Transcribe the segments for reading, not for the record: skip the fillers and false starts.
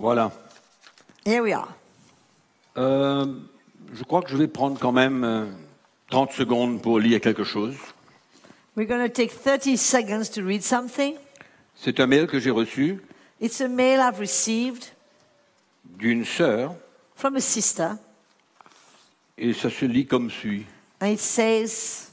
Voilà. Here we are. Je crois que je vais prendre quand même 30 secondes pour lire quelque chose. We're going to take 30 seconds to read something. C'est un mail que j'ai reçu It's a mail I've received d'une sœur from a sister, et ça se lit comme suit. and it says,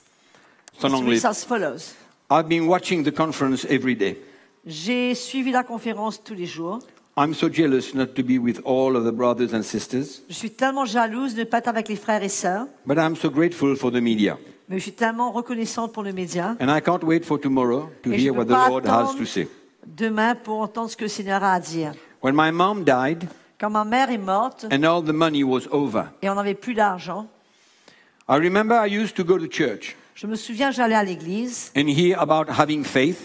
C'est en it anglais. reads as follows. I've been watching the conference every day. J'ai suivi la conférence tous les jours. I'm so jealous not to be with all of the brothers and sisters, Je suis tellement jalouse de ne pas être avec les frères et sœurs, but I'm so grateful for the media. mais je suis tellement reconnaissante pour le média. And I can't wait for tomorrow to Et je hear ne what peux the pas Lord has attendre to say. demain pour entendre ce que le Seigneur a à dire. When my mom died Quand ma mère est morte and all the money was over, et on n'avait plus d'argent, I remember I used to go to church je me souviens, j'allais à l'église and hear about having faith,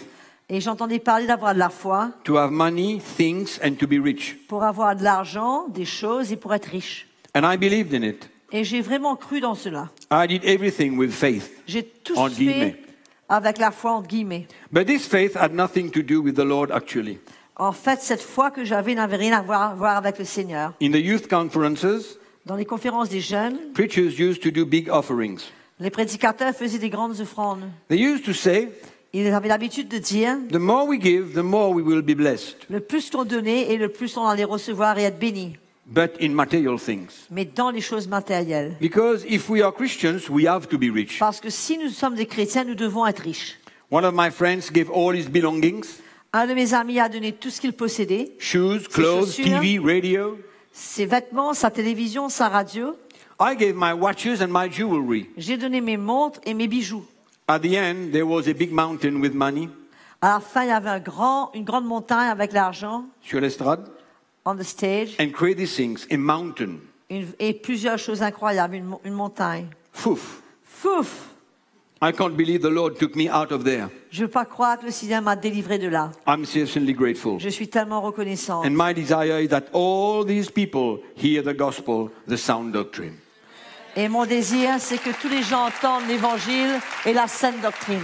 et j'entendais parler d'avoir de la foi to have money, things, and to be rich. pour avoir de l'argent, des choses et pour être riche. And I believed in it. Et j'ai vraiment cru dans cela. I did everything with faith. J'ai tout Entre guillemets. fait avec la foi entre guillemets. But this faith had nothing to do with the Lord actually. En fait, cette foi que j'avais n'avait rien à voir avec le Seigneur. In the youth conferences, Dans les conférences des jeunes, preachers used to do big offerings. les prédicateurs faisaient des grandes offrandes. They used to say, Ils avaient l'habitude de dire, the more we give, the more we will be blessed. le plus qu'on donnait et le plus on allait recevoir et être béni. But in material things. Mais dans les choses matérielles. Because if we are Christians, we have to be rich. Parce que si nous sommes des chrétiens, nous devons être riches. One of my friends gave all his belongings, Un de mes amis a donné tout ce qu'il possédait, shoes, clothes, chaussures. TV, radio. ses vêtements, sa télévision, sa radio. I gave my watches and my jewelry. J'ai donné mes montres et mes bijoux. At the end, there was a big mountain with money À la fin, il y avait une grande montagne avec l'argent, sur l'estrade, on the stage, and crazy things, a mountain. et plusieurs choses incroyables, une montagne. Fouf. Fouf! I can't believe the Lord took me out of there. Je ne veux pas croire que le Seigneur m'a délivré de là. I'm sincerely grateful. Je suis tellement reconnaissant. And my desire is that all these people hear the gospel, the sound doctrine. Et mon désir, c'est que tous les gens entendent l'Évangile et la saine doctrine.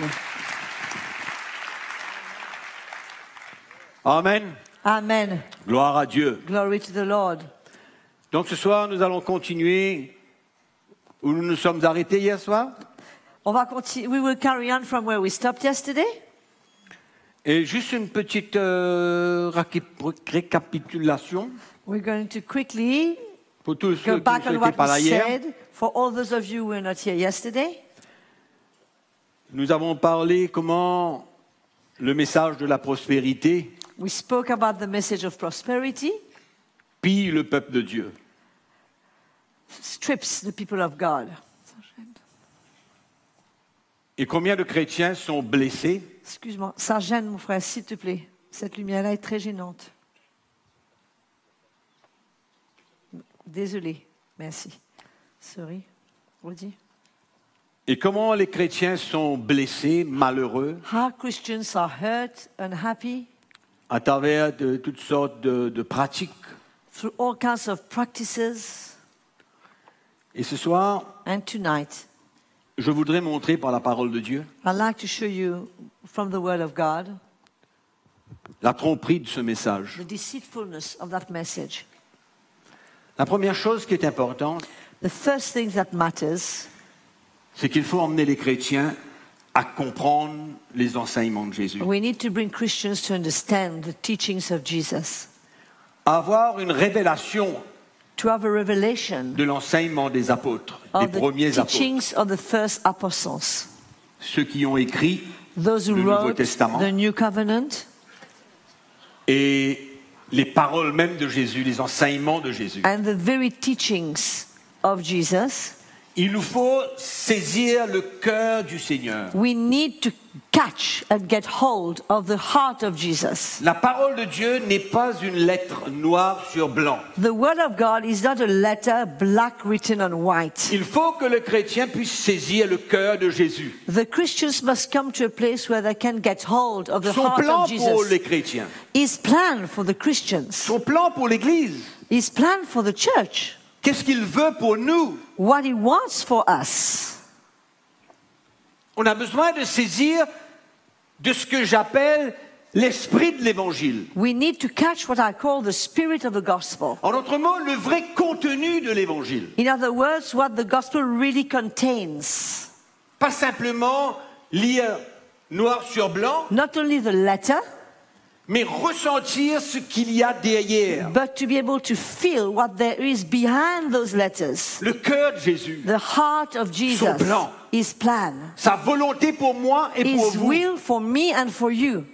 Amen. Amen. Gloire à Dieu. Glory to the Lord. Donc ce soir, nous allons continuer où nous nous sommes arrêtés hier soir. On va continuer. We will carry on from where we stopped yesterday. Et juste une petite récapitulation We're going to quickly pour tous go ceux qui back on n'étaient what pas là we hier. said for all those of you who were not here yesterday. Nous avons parlé comment le message de la prospérité We spoke about the message of prosperity pille le peuple de Dieu. strips the people of God. Et combien de chrétiens sont blessés Excuse-moi, ça gêne mon frère, s'il te plaît. Cette lumière-là est très gênante. Désolé, merci. Sorry, redis. et comment les chrétiens sont blessés, malheureux, How Christians are hurt, unhappy, à travers de toutes sortes de pratiques. through all kinds of practices. Et ce soir, And tonight, je voudrais montrer par la parole de Dieu I'd like to show you from the Word of God la tromperie de ce message. the deceitfulness of that message. La première chose qui est importante, The first thing that matters c'est qu'il faut emmener les chrétiens à comprendre les enseignements de Jésus. we need to bring Christians to understand the teachings of Jesus, À avoir une révélation to have a revelation de l'enseignement des apôtres, des of the premiers apôtres, teachings of the first apostles, ceux qui ont écrit those who le Nouveau wrote Testament the New Covenant, et les paroles même de Jésus, les enseignements de Jésus. and the very teachings of Jesus. Il nous faut saisir le cœur du Seigneur. We need to catch and get hold of the heart of Jesus. La parole de Dieu n'est pas une lettre noire sur blanc. The Word of God is not a letter black written on white. Il faut que le chrétien puisse saisir le cœur de Jésus. The Christians must come to a place where they can get hold of the Son heart plan of pour Jesus. les chrétiens, His plan for the Christians. son plan pour l'Église, His plan for the church. qu'est-ce qu'il veut pour nous? What He wants for us. On a besoin de saisir de ce que j'appelle l'esprit de l'évangile. We need to catch what I call the spirit of the gospel. En d'autres mots, le vrai contenu de l'évangile. In other words, what the gospel really contains. Pas simplement lire noir sur blanc, Not only the letter, mais ressentir ce qu'il y a derrière. but to be able to feel what there is behind those letters. Le cœur de Jésus, The heart of Jesus, Son plan. His plan, sa volonté pour moi et pour His vous. will for me and for you.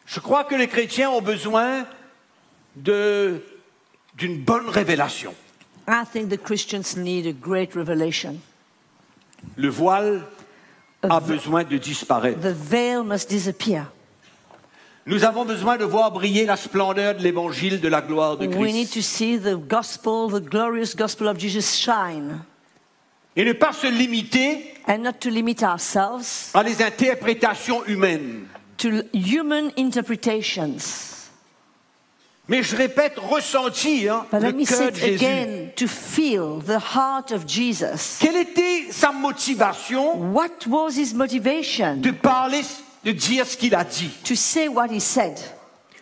Je crois que les chrétiens ont besoin d'une bonne révélation. I think the Christians need a great revelation. Le voile a besoin de disparaître. The veil must disappear. Nous avons besoin de voir briller la splendeur de l'évangile de la gloire de We need Christ. to see the gospel, the glorious gospel of Jesus shine. Et ne pas se limiter And not to limit ourselves à des interprétations humaines. to human interpretations. Mais je répète, ressentir But let le me say cœur de it Jésus. again, to feel the heart of Jesus. Quelle était sa motivation What was his motivation de parler, de dire ce qu'il a dit? to say what he said?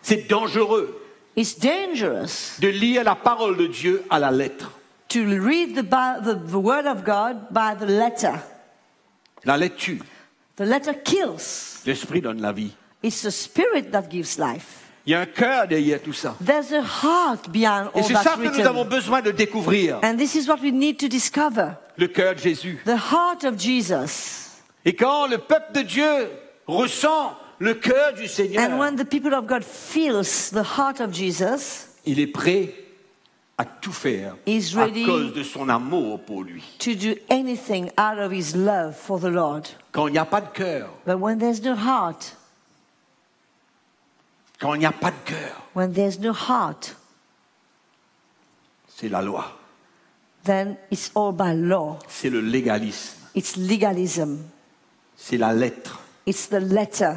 C'est dangereux It's dangerous de lire la parole de Dieu à la lettre. to read the word of God by the letter. La lettre tue. The letter kills. L'esprit donne la vie. It's the spirit that gives life. Il y a un cœur derrière tout ça. There's a heart behind Et all c'est ça that's que nous avons written. besoin de découvrir. And this is what we need to discover. Le cœur de Jésus. The heart of Jesus. Et quand le peuple de Dieu ressent le cœur du And Seigneur, when the people of God feels the heart of Jesus, il est prêt à tout faire He's à ready cause de son amour pour lui. to do anything out of his love for the Lord. Quand il n'y a pas de cœur, But when there's no heart, quand il n'y a pas de cœur, when there's no heart, c'est la loi, then it's all by law. c'est le légalisme, It's legalism. c'est la lettre. It's the letter.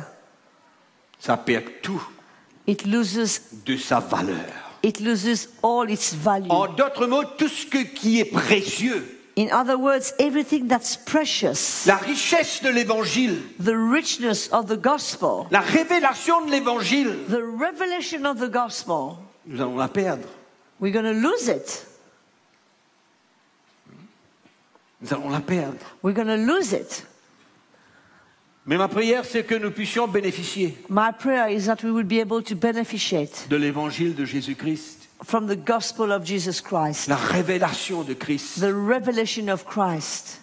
Ça perd tout It loses de sa valeur. It loses all its value. En d'autres mots, tout ce qui est précieux, In other words, everything that's precious, la richesse de l'évangile, the richness of the gospel, la révélation de l'évangile, the revelation of the gospel, nous allons la perdre. we're going to lose it. Nous allons la perdre. We're going to lose it. Mais ma prière, c'est que nous puissions bénéficier My prayer is that we will be able to beneficiate de l'évangile de Jésus-Christ, from the gospel of Jesus Christ, la révélation de Christ. the revelation of Christ.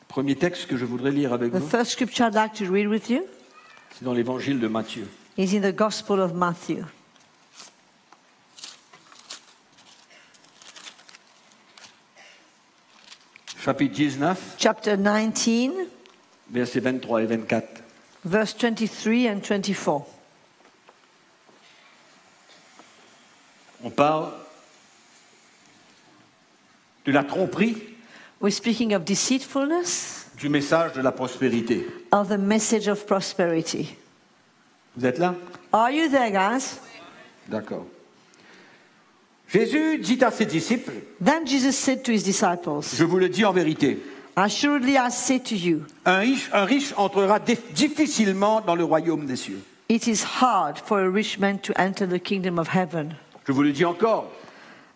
Premier texte que je voudrais lire avec The vous, first scripture I'd like to read with you c'est dans l'évangile de Matthieu. is in the gospel of Matthew. Chapitre 19, Chapter 19, versets 23 et 24. verse 23 and 24. On parle de la tromperie We're speaking of deceitfulness, du message de la prospérité. of the message of prosperity. Vous êtes là? Are you there, guys? D'accord. Jésus dit à ses disciples, Then Jesus said to his disciples, je vous le dis en vérité, Assuredly I say to you, un riche entrera difficilement dans le royaume des cieux. it is hard for a rich man to enter the kingdom of heaven. Je vous le dis encore,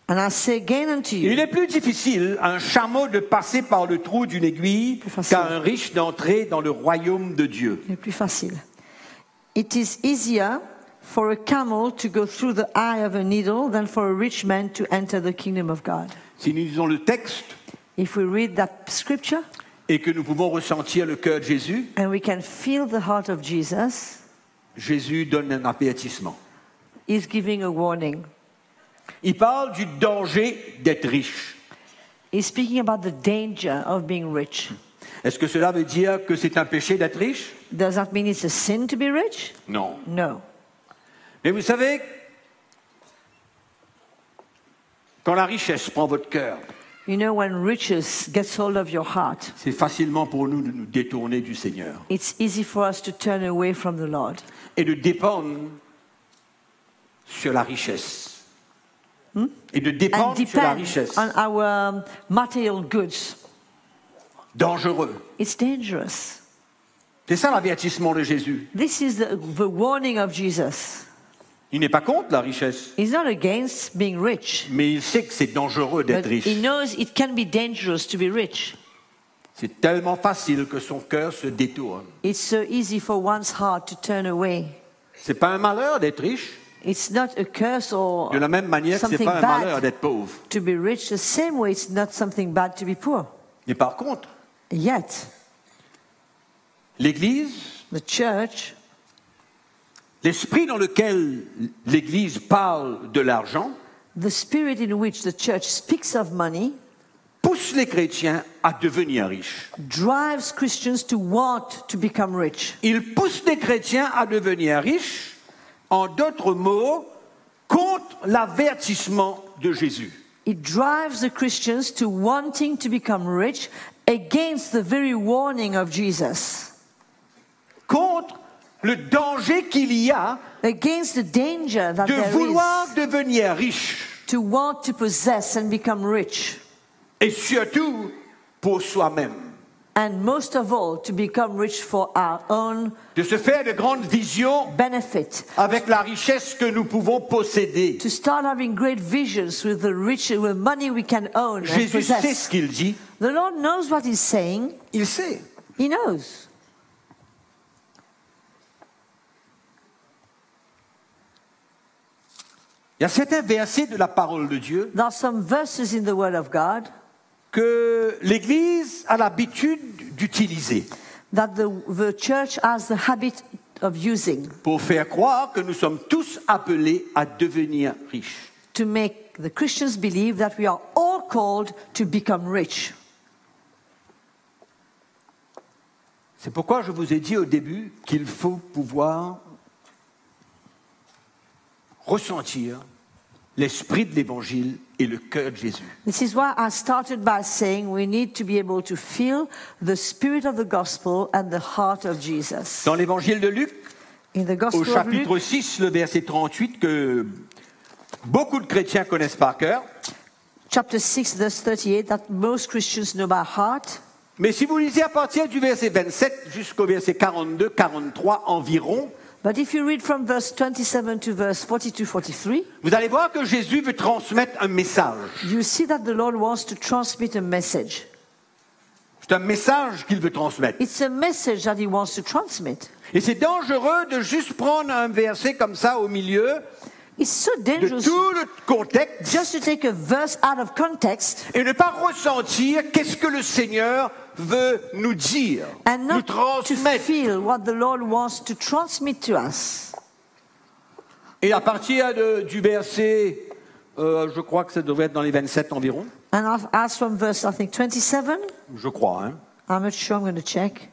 And I say again unto il you, est plus difficile à un chameau de passer par le trou d'une aiguille facile. qu'à un riche d'entrer dans le royaume de Dieu. c'est plus facile. It is easier for a camel to go through the eye of a needle than for a rich man to enter the kingdom of God. Si nous lisons le texte If we read that scripture et que nous pouvons ressentir le cœur de Jésus, and we can feel the heart of Jesus, Jésus donne un avertissement. he's giving a warning. Il parle du danger d'être riche. He's speaking about the danger of being rich. Est-ce que cela veut dire que c'est un péché d'être riche? Does that mean it's a sin to be rich? Non. No. Mais vous savez, quand la richesse prend votre cœur, You know, when riches gets hold of your heart, c'est facilement pour nous de nous détourner du Seigneur it's easy for us to turn away from the Lord et de dépendre sur la richesse. Et de and dépendre sur la depend richesse. on our material goods. Dangereux. It's dangerous. C'est ça l'avertissement de Jésus. This is the warning of Jesus. Il n'est pas contre la richesse, He's not against being rich, mais il sait que c'est dangereux d'être but riche. he knows it can be dangerous to be rich. C'est tellement facile que son cœur se détourne. It's so easy for one's heart to turn away. C'est pas un malheur d'être riche, It's not a curse or de la même manière que c'est something pas un malheur bad d'être pauvre. to be rich. The same way it's not something bad to be poor. Mais par contre, Yet, l'Église, the church, l'esprit dans lequel l'Église parle de l'argent, the spirit in which the church speaks of money, pousse les chrétiens à devenir riches. drives Christians to want to become rich. Il pousse les chrétiens à devenir riches, en d'autres mots, contre l'avertissement de Jésus. It drives the Christians to wanting to become rich against the very warning of Jesus, Contre le danger qu'il y a against the danger that de there vouloir is devenir riche, to want to possess and become rich, et surtout pour soi-même. and most of all, to become rich for our own De se faire de grandes visions benefit, avec la richesse que nous pouvons posséder. to start having great visions with the rich, with money we can own and Jésus sait possess. ce qu'il dit, The Lord knows what He's saying. il sait. He knows. Il y a certains versets de la parole de Dieu There are some verses in the Word of God que l'Église a l'habitude d'utiliser that the church has the habit of using pour faire croire que nous sommes tous appelés à devenir riches. to make the Christians believe that we are all called to become rich. C'est pourquoi je vous ai dit au début qu'il faut pouvoir ressentir l'esprit de l'Évangile et le cœur de Jésus. This is why I started by saying we need to be able to feel the spirit of the gospel and the heart of Jesus. Dans l'Évangile de Luc, In the au Gospel of chapitre Luke, 6, le verset 38, que beaucoup de chrétiens connaissent par cœur. chapter 6, verse 38, that most Christians know by heart. Mais si vous lisez à partir du verset 27 jusqu'au verset 42, 43 environ, But if you read from verse 27 to verse 42, 43, vous allez voir que Jésus veut transmettre un message. you see that the Lord wants to transmit a message. C'est un message qu'il veut transmettre. It's a message that He wants to transmit. Et c'est dangereux de juste prendre un verset comme ça au milieu It's so de dangerous tout le contexte just to take a verse out of context et ne pas ressentir qu'est-ce que le Seigneur veut nous dire, and nous not to transmettre. feel what the Lord wants to transmit to us. Et à partir du verset, je crois que ça devrait être dans les 27 environ, And as from verse, I think, 27, je crois, hein. I'm not sure, I'm going to check.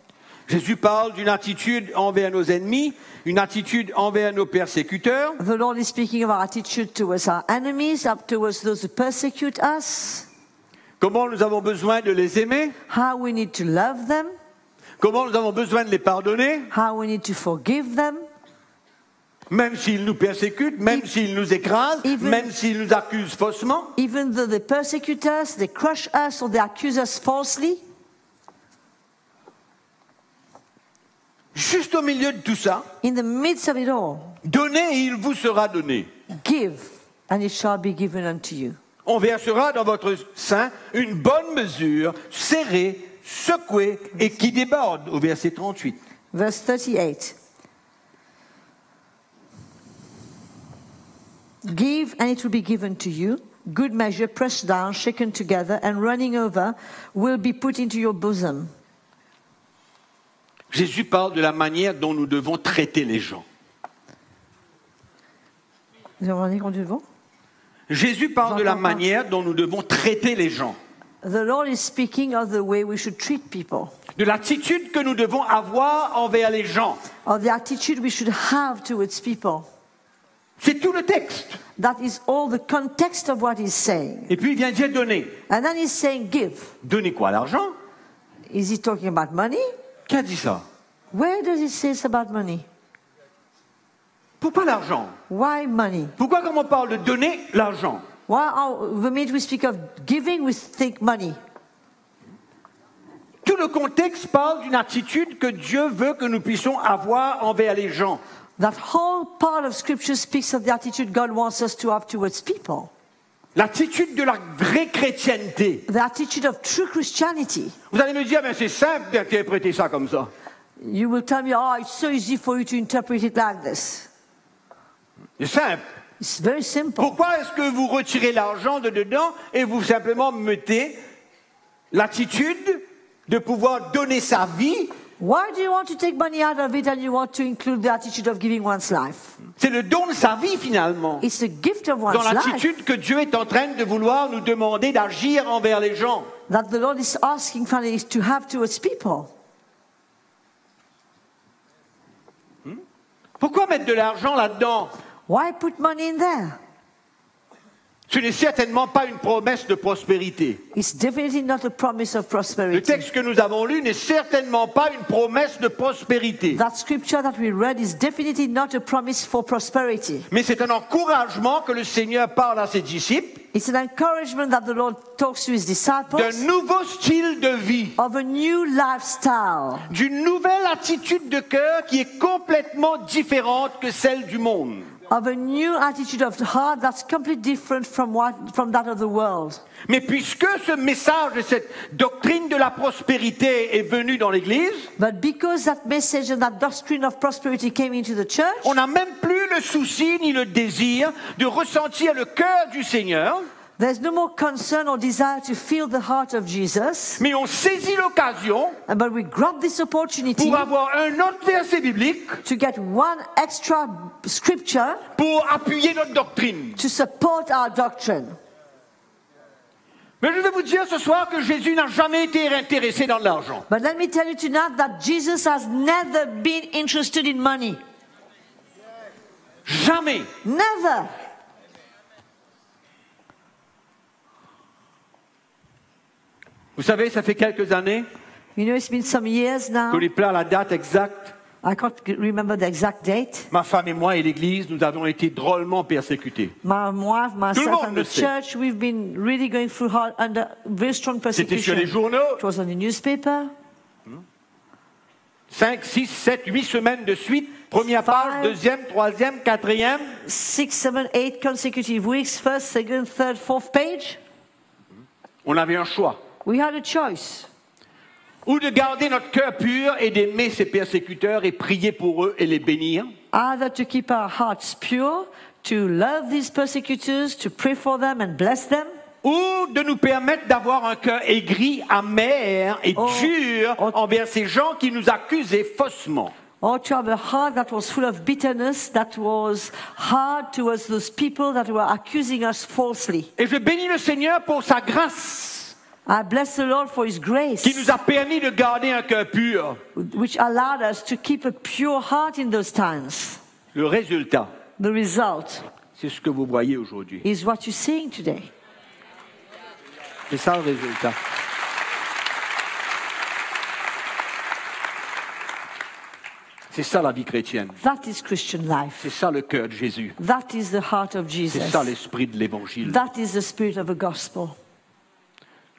Jésus parle d'une attitude envers nos ennemis, une attitude envers nos persécuteurs, The Lord is speaking of our attitude towards our enemies, up towards those who persecute us, comment nous avons besoin de les aimer, how we need to love them, comment nous avons besoin de les pardonner, how we need to forgive them, même s'ils nous persécutent, même s'ils nous écrasent, Even- même s'ils nous accusent faussement. even though they persecute us, they crush us, or they accuse us falsely. Juste au milieu de tout ça, In the midst of it all, donnez et il vous sera donné. give, and it shall be given unto you. On versera dans votre sein une bonne mesure, serrée, secouée et qui déborde, au verset 38. Verse 38. Give, and it will be given to you. Good measure, pressed down, shaken together, and running over, will be put into your bosom. Jésus parle de la manière dont nous devons traiter les gens. Vous avez entendu qu'on dit devant? Jésus parle de la J'entends pas. manière dont nous devons traiter les gens, The Lord is speaking of the way we should treat people, de l'attitude que nous devons avoir envers les gens. of the attitude we should have towards people. C'est tout le texte. That is all the context of what he's saying. Et puis il vient dire donner. And then he's saying give. Donner quoi? L'argent? Is he talking about money? Qui a dit ça? Where does he say it's about money? Pourquoi l'argent? Why money? Pourquoi quand on parle de donner l'argent? Why the minute we speak of giving, we think money. Tout le contexte parle d'une attitude que Dieu veut que nous puissions avoir envers les gens. That whole part of Scripture speaks of the attitude God wants us to have towards people. L'attitude de la vraie chrétienté. The attitude of true Christianity. Vous allez me dire, mais c'est simple d'interpréter ça comme ça. You will tell me, oh, it's so easy for you to interpret it like this. C'est simple. It's very simple. Pourquoi est-ce que vous retirez l'argent de dedans et vous simplement mettez l'attitude de pouvoir donner sa vie? Why do you want to take money out of it and you want to include the attitude of giving one's life? C'est le don de sa vie finalement. It's a gift of one's Dans life l'attitude que Dieu est en train de vouloir nous demander d'agir envers les gens. that the Lord is asking finally to have towards people. Pourquoi mettre de l'argent là-dedans? Why put money in there? Ce n'est certainement pas une promesse de prospérité. It's definitely not a promise of Le prosperity. texte que nous avons lu n'est certainement pas une promesse de prospérité. That scripture that we read is definitely not a promise for prosperity. Mais c'est un encouragement que le Seigneur parle à ses disciples It's an encouragement that the Lord talks to his d'un disciples nouveau style de vie, of a new lifestyle, d'une nouvelle attitude de cœur qui est complètement différente que celle du monde. of a new attitude of heart that's completely different from that of the world. Mais puisque ce message et cette doctrine de la prospérité est venu dans l'Église, But because that message and that doctrine of prosperity came into the church, on n'a même plus le souci ni le désir de ressentir le cœur du Seigneur, there's no more concern or desire to feel the heart of Jesus, mais on saisit l'occasion but we grab this opportunity pour avoir un autre verset biblique to get one extra scripture pour appuyer notre doctrine. to support our doctrine. Mais je vais vous dire ce soir que Jésus n'a jamais été intéressé dans l'argent. But let me tell you tonight that Jesus has never been interested in money. Jamais. Never. Vous savez, ça fait quelques années, You know, it's been some years que now. n'est pas la date exacte, I can't remember the exact date. ma femme et moi et l'Église, nous avons été drôlement persécutés. My wife, Tout le myself, monde and le the sait. church, we've been really going through hard, under very strong C'était sur persecution. les journaux, It was on the newspaper. 5, 6, 7, 8 semaines de suite, première page, Five. deuxième, troisième, quatrième. 6, 7, 8 consecutive weeks, first, second, third, fourth page. On avait un choix. We had a choice. Ou de garder notre cœur pur et d'aimer ses persécuteurs et prier pour eux et les bénir. Either to keep our hearts pure, to love these persecutors, to pray for them and bless them, Ou de nous permettre d'avoir un cœur aigri, amer et dur envers ces gens qui nous accusaient faussement. or to have a heart that was full of bitterness, that was hard towards those people that were accusing us falsely. Et je bénis le Seigneur pour sa grâce I bless the Lord for His grace, qui nous a permis de garder un cœur pur. which allowed us to keep a pure heart in those times. Le résultat, The result c'est ce que vous voyez aujourd'hui. is what you're seeing today. C'est ça le résultat. C'est ça la vie chrétienne. That is Christian life. C'est ça le cœur de Jésus. That is the heart of C'est Jesus. ça l'esprit de l'évangile. That is the spirit of the gospel.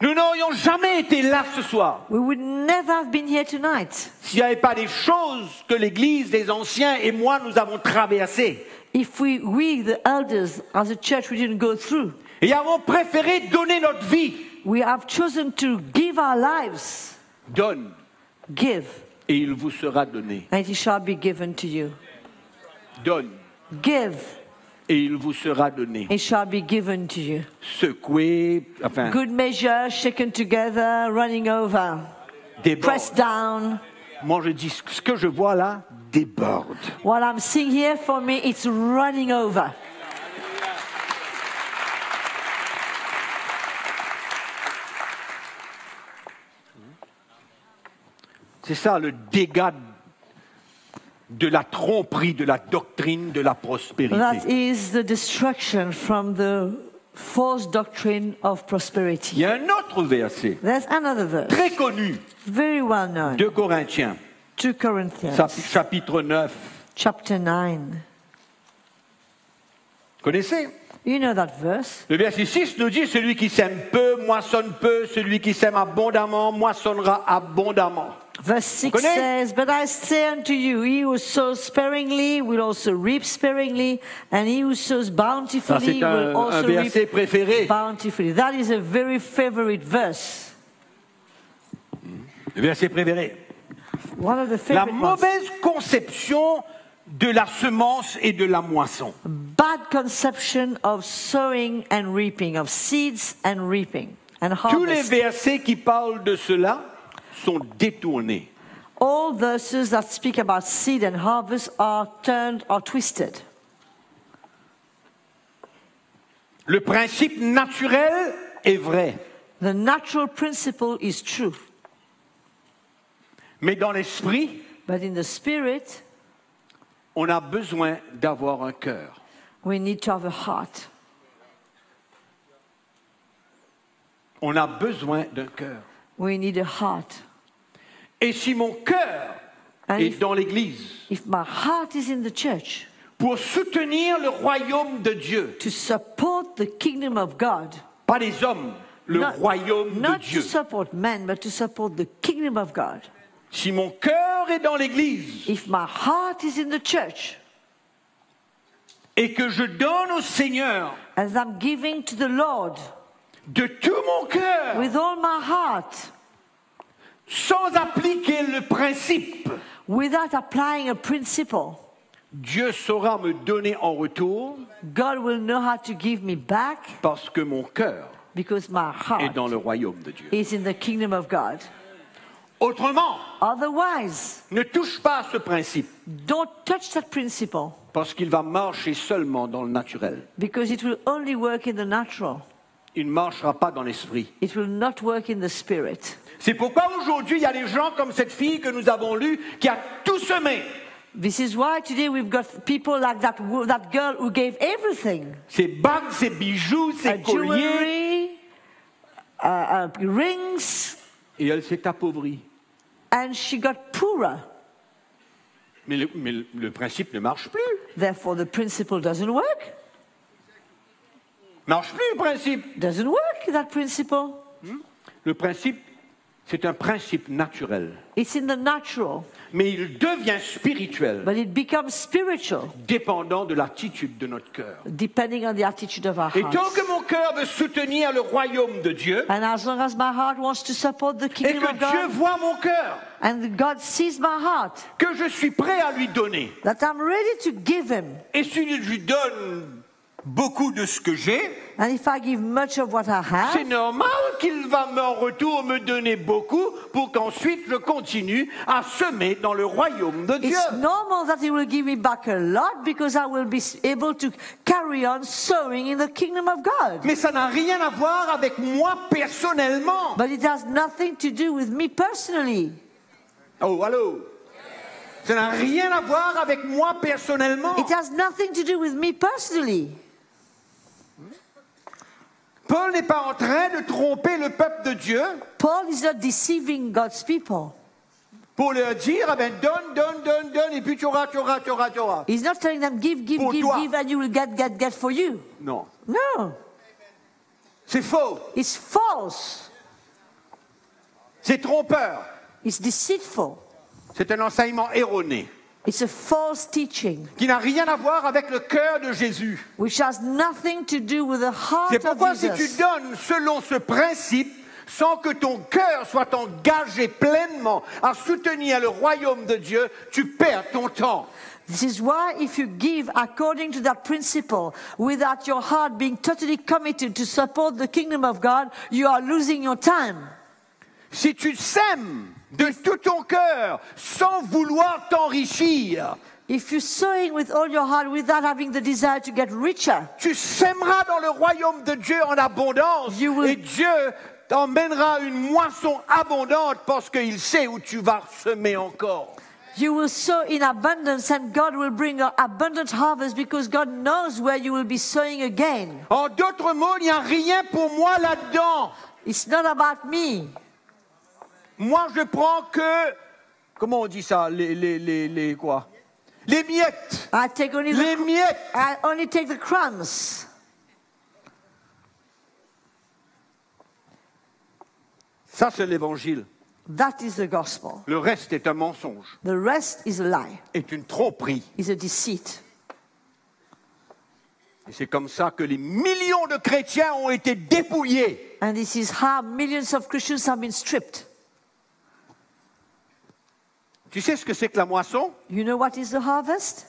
Nous n'aurions jamais été là ce soir We would never have been here tonight s'il n'y avait pas des choses que l'Église des anciens et moi nous avons traversées. if we, the elders, as a church, we didn't go through. Et avons préféré donner notre vie. We have chosen to give our lives. Donne Give, et il vous sera donné. and it shall be given to you. Donne Give, et il vous sera donné. it shall be given to you. Secoué, enfin, Good measure, shaken together, running over, déborde. pressed down. Moi je dis, ce que je vois là déborde. What I'm seeing here for me, it's running over. C'est ça le dégât de la tromperie, de la doctrine, de la prospérité. That is the destruction from the false doctrine of Il prosperity. y a un autre verset, There's another verse, très connu, very well known, 2 Corinthiens, 2 Corinthians, chapitre 9. chapter 9. Connaissez? You know that verse. Le verset 6 nous dit, celui qui sème peu, moissonne peu, celui qui sème abondamment, moissonnera abondamment. Verse 6 connaît? says, But I say unto you, he who sows sparingly will also reap sparingly, and he who sows Ça, bountifully c'est will un also verset reap préféré. bountifully. That is a very favorite verse. Le verset préféré. One of the La favorite ones. mauvaise conception de la semence et de la moisson. Bad conception of sowing and reaping, of seeds and reaping and Tous les harvest. versets qui parlent de cela sont détournés. All verses that speak about seed and harvest are turned or twisted. Le principe naturel est vrai, The natural principle is true, mais dans l'esprit, but in the spirit, on a besoin d'avoir un cœur. we need to have a heart. On a besoin d'un cœur. We need a heart. Et si mon cœur And est if, dans l'Église if my heart is in the church pour soutenir le royaume de Dieu, to support the kingdom of God, pas les hommes, le royaume de not Dieu. to support men, but to support the kingdom of God. Si mon cœur est dans l'Église If my heart is in the church, et que je donne au Seigneur as I'm giving to the Lord de tout mon cœur, with all my heart, sans appliquer le principe, without applying a principle, Dieu saura me donner en retour God will know how to give me back parce que mon cœur because my est heart dans le royaume de Dieu. is in the kingdom of God. Autrement, Otherwise, ne touche pas à ce principe don't touch that principle parce qu'il va marcher seulement dans le naturel. because it will only work in the natural. Il ne marchera pas dans l'esprit. It will not work in the spirit. C'est pourquoi aujourd'hui, il y a des gens comme cette fille que nous avons lue qui a tout semé. This is why today we've got people like that girl who gave everything. Ses bagues, ses bijoux, ses colliers. Jewelry, rings, Et elle s'est appauvrie. and she got poorer. Mais le principe ne marche plus. Therefore, the principle doesn't work. Marche plus le principe. Doesn't work, that principle. Le principe, c'est un principe naturel. It's in the natural, Mais il devient spirituel, but it becomes spiritual, dépendant de l'attitude de notre cœur. depending on the attitude of our Et tant hearts. que mon cœur veut soutenir le royaume de Dieu, And as long as my heart wants to support the et kingdom que of Dieu God, voit mon cœur, and God sees my heart, que je suis prêt à lui donner, that I'm ready to give Him, et si je lui donne beaucoup de ce que j'ai, and if I give much of what I c'est have, normal qu'il va en retour me donner beaucoup pour qu'ensuite je continue à semer dans le royaume de Dieu. it's normal that He will give me back a lot because I will be able to carry on sowing in the kingdom of God. Mais ça n'a rien à voir avec moi personnellement. But it has nothing to do with me personally. Oh, allô? Ça n'a rien à voir avec moi personnellement. It has nothing to do with me personally. Paul n'est pas en train de tromper le peuple de Dieu Paul is not deceiving God's people. pour leur dire, ah ben, donne, et puis tu auras. He's not telling them, give, Pour toi. and you will get for you. Non, No, c'est faux, it's false. c'est trompeur, It's deceitful. c'est un enseignement erroné It's a false teaching, qui n'a rien à voir avec le cœur de Jésus. which has nothing to do with the heart C'est of pourquoi si tu Jesus. donnes selon ce principe, sans que ton cœur soit engagé pleinement à soutenir le royaume de Dieu, tu perds ton temps. This is why if you give according to that principle, without your heart being totally committed to support the kingdom of God, you are losing your time. Si tu sèmes de tout ton cœur sans vouloir t'enrichir, If you're sowing with all your heart without having the desire to get richer, tu sèmeras dans le royaume de Dieu en abondance You will- et Dieu t'emmènera une moisson abondante parce qu'il sait où tu vas semer encore. you will sow in abundance and God will bring an abundant harvest because God knows where you will be sowing again. En d'autres mots, il n'y a rien pour moi là-dedans. It's not about me. Moi, je prends que, comment on dit ça, les quoi? Les miettes. I take only Les the, miettes. I only take the crumbs. Ça, c'est l'évangile. That is the gospel. Le reste est un mensonge, The rest is a lie, est une tromperie. is a deceit. Et c'est comme ça que les millions de chrétiens ont été dépouillés. And this is how millions of Christians have been stripped. Tu sais ce que c'est que la moisson? You know what is the harvest?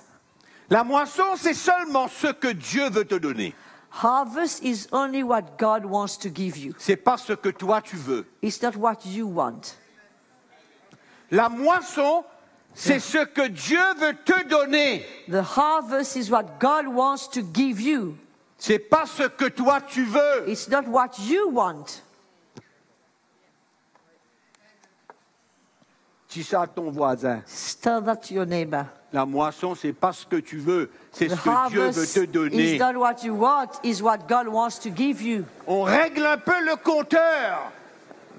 La moisson, c'est seulement ce que Dieu veut te donner. Harvest is only what God wants to give you. C'est pas ce que toi tu veux. It's not what you want. La moisson, c'est ce que Dieu veut te donner. The harvest is what God wants to give you. C'est pas ce que toi tu veux. It's not what you want. Dis ça à ton voisin. Tell that to your neighbor. La moisson, c'est pas ce que tu veux, c'est ce The que Dieu veut harvest te donner. is not what you want, is what God wants to give you. On règle un peu le compteur.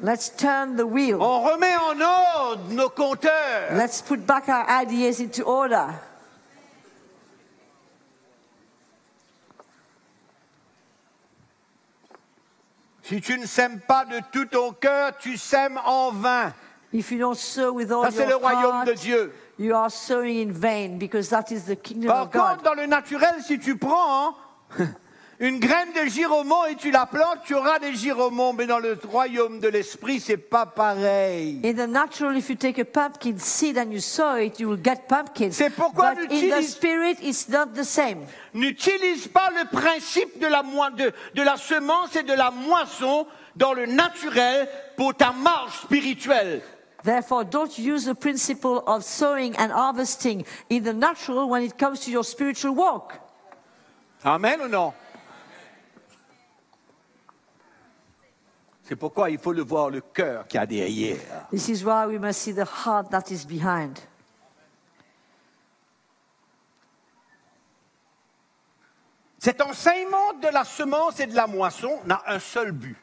Let's turn the wheel. On remet en ordre nos compteurs. Let's put back our ideas into order. Si tu ne sèmes pas de tout ton cœur, tu sèmes en vain. If you don't sow with all Ça, c'est le your royaume de heart, Dieu. you are sowing in vain, because that is the kingdom Par of God. contre, dans le naturel, si tu prends une graine de giromon et tu la plantes, tu auras des giromons. Mais dans le royaume de l'esprit, c'est pas pareil. In the natural, if you take a pumpkin seed and you sow it, you will get pumpkins. C'est pourquoi But in the spirit, it's not the same. N'utilise pas le principe de la semence et de la moisson dans le naturel pour ta marche spirituelle. Therefore, don't use the principle of sowing and harvesting in the natural when it comes to your spiritual walk. Amen ou non? C'est pourquoi il faut le voir le cœur qu'il y a derrière. This is why we must see the heart that is behind. Cet enseignement de la semence et de la moisson n'a un seul but.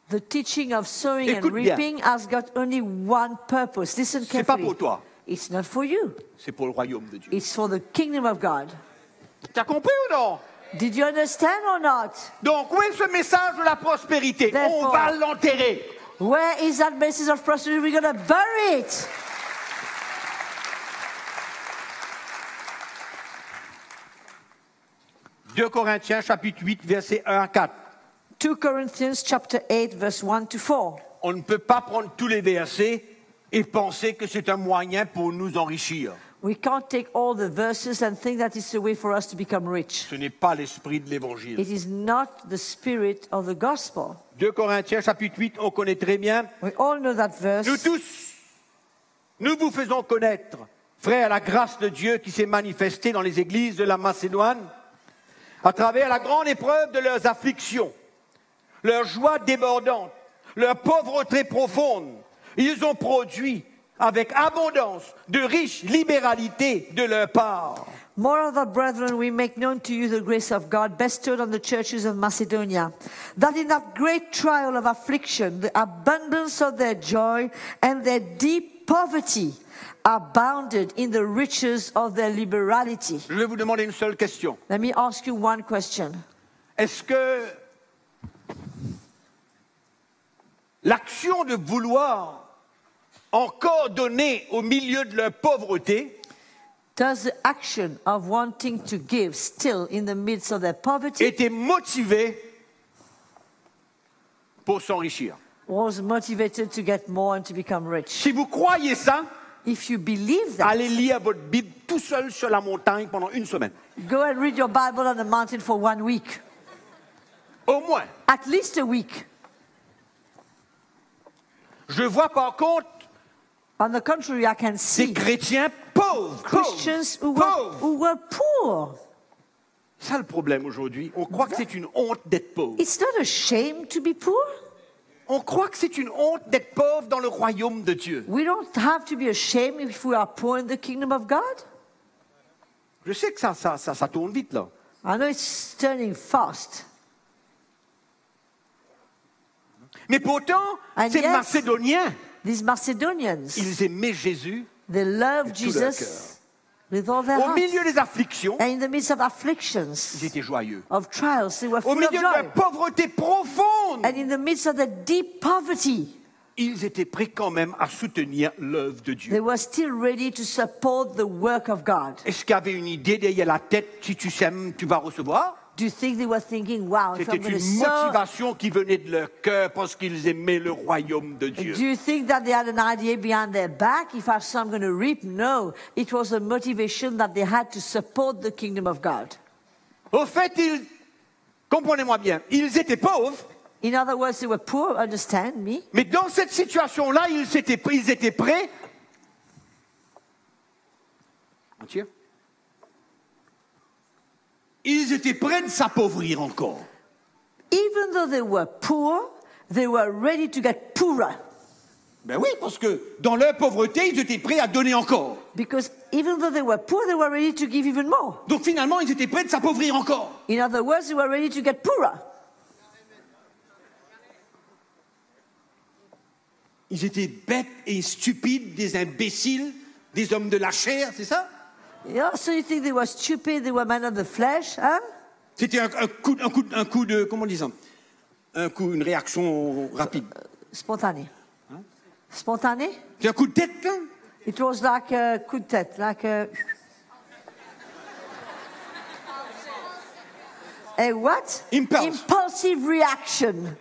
The teaching of sowing and Écoute bien. reaping has got only one purpose. Listen C'est pas carefully. pour toi, It's not for you. c'est pour le royaume de Dieu. It's for the kingdom of God. Tu as compris ou non? Did you understand or not? Donc, où est ce message de la prospérité? Therefore- On va l'enterrer. Where is that message of prosperity? We're going to bury it. « 2 Corinthiens chapitre 8, versets 1 à 4. 2 Corinthians chapter 8, verse 1 to 4. On ne peut pas prendre tous les versets et penser que c'est un moyen pour nous enrichir. We can't take all the verses and think that it's a way for us to become rich. Ce n'est pas l'esprit de l'évangile. It is not the spirit of the gospel. 2 Corinthiens chapitre 8, on connaît très bien. We all know that verse. Nous tous, nous vous faisons connaître, frères, la grâce de Dieu qui s'est manifestée dans les églises de la Macédoine à travers la grande épreuve de leurs afflictions, leur joie débordante, leur pauvreté profonde. Ils ont produit avec abondance de riches libéralités de leur part. Moreover, brethren, we make known to you the grace of God bestowed on the churches of Macedonia, that in that great trial of affliction, the abundance of their joy and their deep poverty abounded in the riches of their liberality. Je vais vous demander une seule question. Let me ask you one question. Est-ce que l'action de vouloir encore donner au milieu de leur pauvreté Does the action of wanting to give still in the midst of their poverty était motivée pour s'enrichir? was motivated to get more and to become rich? Si vous croyez ça, If you believe that, allez lire votre Bible tout seul sur la montagne pendant une semaine. go and read your Bible on the mountain for 1 week. Au moins. At least a week. Je vois par contre On the contrary, I can des see chrétiens pauvres, Christians who pauvres. were poor. C'est ça le problème aujourd'hui. On croit que c'est une honte d'être pauvre. It's not a shame to be poor. On croit que c'est une honte d'être pauvre dans le royaume de Dieu. We don't have to be ashamed if we are poor in the kingdom of God. Je sais que ça tourne vite là. I know it's turning fast. Mais pourtant, And ces yet- Macédoniens, These Macedonians, ils aimaient Jésus they love tout leur Jesus with all their au heart. milieu des afflictions. And in the midst of Ils afflictions, étaient joyeux. of trials, they were Au full of milieu de leur joy. pauvreté profonde, And in the midst of the deep poverty, ils étaient prêts quand même à soutenir l'œuvre de Dieu. They were still ready to support the work of God. Est-ce qu'il y avait une idée derrière la tête, si tu sèmes, tu vas recevoir? Do you think they were thinking, wow, if C'était I'm going une to sow... motivation qui venait de leur cœur parce qu'ils aimaient le royaume de Dieu. Do you think that they had an idea behind their back? If I sow, I'm going to reap? No. It was a motivation that they had to support the kingdom of God. Au fait, comprenez-moi bien, ils étaient pauvres, In other words, they were poor, understand me? mais dans cette situation-là, ils étaient prêts. Mathieu? Ils étaient prêts de s'appauvrir encore. Even though they were poor, they were ready to get poorer. Ben oui, parce que dans leur pauvreté, ils étaient prêts à donner encore. Because even though they were poor, they were ready to give even more. Donc finalement, ils étaient prêts de s'appauvrir encore. In other words, they were ready to get poorer. Ils étaient bêtes et stupides, des imbéciles, des hommes de la chair, c'est ça? Yeah, so you think they were stupid, they were men of the flesh, huh? C'était un coup de, comment on dit ça? Une réaction rapide. Spontané. Spontané? C'est un coup de tête, hein? It was like a coup de tête, like a... A what? Impulse. Impulsive reaction.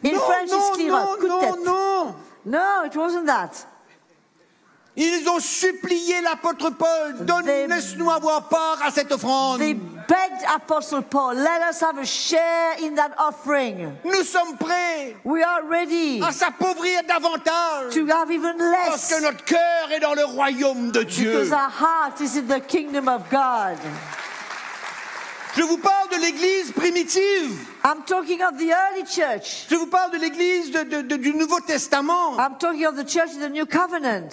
In French, it's clear, coup de tête. non. No, it wasn't that. Ils ont supplié l'apôtre Paul, laisse-nous avoir part à cette offrande. They begged Apostle Paul, let us have a share in that offering. Nous sommes prêts We are ready à s'appauvrir davantage. to have even Parce less que notre cœur est dans le royaume de Dieu. because our heart is in the kingdom of God. Je vous parle de l'église primitive. I'm talking of the early church. Je vous parle de l'église du Nouveau Testament. I'm talking of the church in the New Covenant.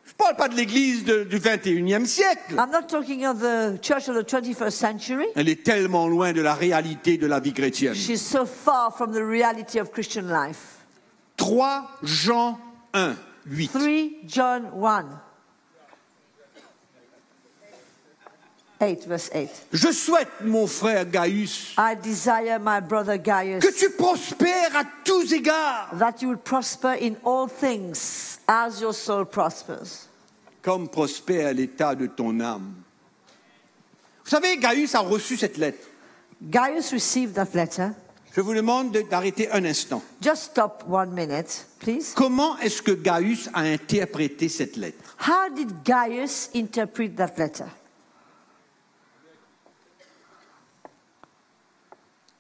Je ne parle pas de l'église du 21e siècle. I'm not talking of the church of the 21st century. Elle est tellement loin de la réalité de la vie chrétienne. She's so far from the reality of Christian life. 3 Jean 1, 8. 3 John 1. 8, verse 8. Je souhaite, mon frère Gaius, I desire, my brother Gaius, que tu prospères à tous égards, that you would prosper in all things as your soul prospers. comme prospère l'état de ton âme. Vous savez, Gaius a reçu cette lettre. Gaius received that letter. Je vous demande d'arrêter un instant. Just stop 1 minute, please. Comment est-ce que Gaius a interprété cette lettre? How did Gaius interpret that letter?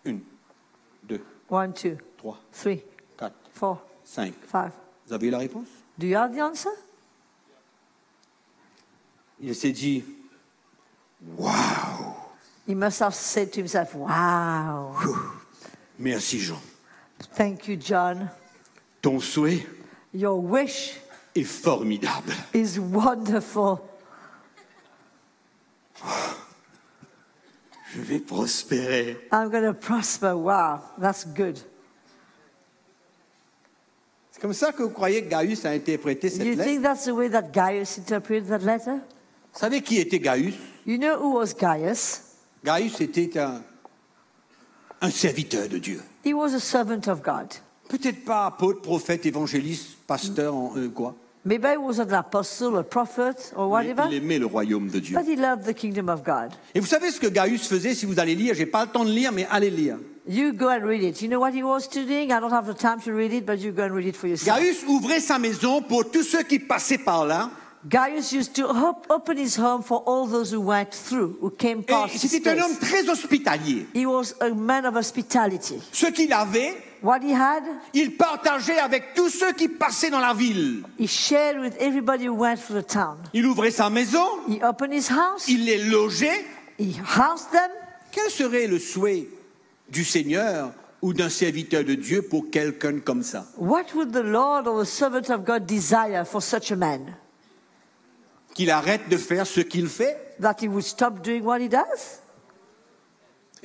1, 2, 1, 2, 3, 3, 4, 4, 5. 5. Vous avez eu la réponse? Do you have the answer? Il s'est dit, waouh, He must have said to himself, wow, merci Jean. thank you, John. Ton souhait Your wish est formidable. is wonderful. Je vais prospérer. I'm going to prosper. Wow, that's good. C'est comme ça que vous croyez que Gaius a interprété cette You lettre? think that's the way that Gaius interpreted that letter? Vous savez qui était Gaius? You know who was Gaius? Gaius était un serviteur de Dieu. He was a servant of God. Peut-être pas apôtre, prophète, évangéliste, pasteur, quoi. Maybe he was an apostle, a prophet, or Mais whatever, il aimait le royaume de Dieu. but he loved the kingdom of God. Et vous savez ce que Gaius faisait, si vous allez lire? J'ai pas le temps de lire, mais allez lire. You go and read it. You know what he was doing? I don't have the time to read it, but you go and read it for yourself. Gaius ouvrait sa maison pour tous ceux qui passaient par là. Gaius used to open his home for all those who went through, who came past Et his c'était un homme place. très hospitalier. He was a man of hospitality. Ce qu'il avait, What he had, il partageait avec tous ceux qui passaient dans la ville. he shared with everybody who went through the town. Il ouvrait sa maison, He opened his house, il les logeait. he housed them. Quel serait le souhait du Seigneur ou d'un serviteur de Dieu pour quelqu'un comme ça? What would the Lord or the servant of God desire for such a man? Qu'il arrête de faire ce qu'il fait? That he would stop doing what he does?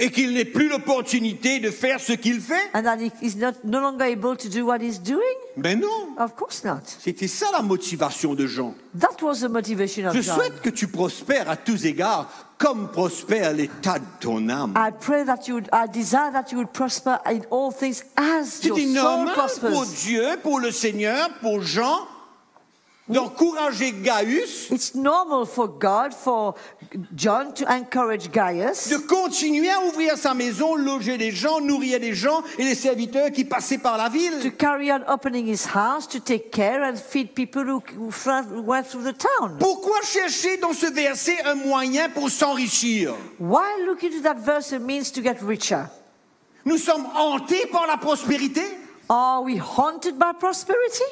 et qu'il n'ait plus l'opportunité de faire ce qu'il fait? and that he is no longer able to do what he's doing? Ben non. Of course not. C'était ça la motivation de Jean. That was the motivation of Je John. souhaite que tu prospères à tous égards, comme prospère l'état de ton âme. I pray that I desire that you would prosper in all things as your C'était soul normal pour prospers. Dieu, pour le Seigneur, pour Jean, d'encourager Gaius, It's normal for God, for John to encourage Gaius de continuer à ouvrir sa maison, loger des gens, nourrir des gens et les serviteurs qui passaient par la to ville. carry on opening his house, to take care and feed people who went through the town. Pourquoi chercher dans ce verset un moyen pour s'enrichir? Why look into that verse? It means to get richer. Nous sommes hantés par la prospérité. Are we haunted by prosperity?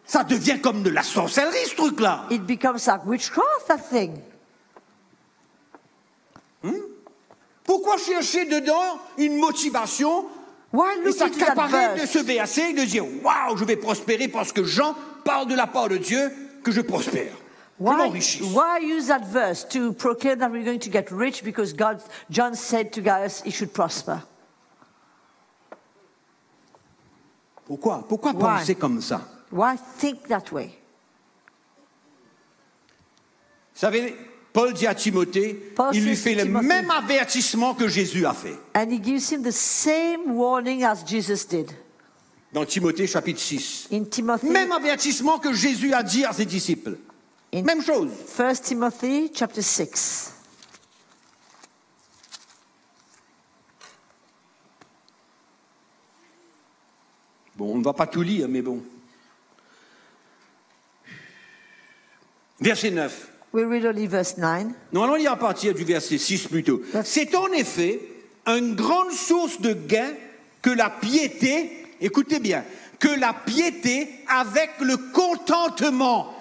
Ça devient comme de la sorcellerie, ce truc-là. It becomes like witchcraft, that thing. Pourquoi chercher dedans une motivation Why et look into that s'accaparer de verse? ce verset et de dire « Waouh, je vais prospérer parce que Jean parle de la part de Dieu que je prospère. Je m'enrichis. Why use that verse to proclaim that we're going to get rich because John said to Gaius he should prosper? Pourquoi Why? penser comme ça? Why think that way? Vous savez, Paul dit à Timothée, Paul il lui says fait to le Timothy- même avertissement que Jésus a fait. And he gives him the same warning as Jesus did. Dans Timothée chapitre 6. In Timothy, Même avertissement que Jésus a dit à ses disciples. in Même chose. 1 Timothy chapter 6. Bon, on ne va pas tout lire, mais bon. Verset 9. We read only verse 9. Nous allons lire à partir du verset 6 plutôt. C'est en effet une grande source de gain que la piété, écoutez bien, que la piété avec le contentement.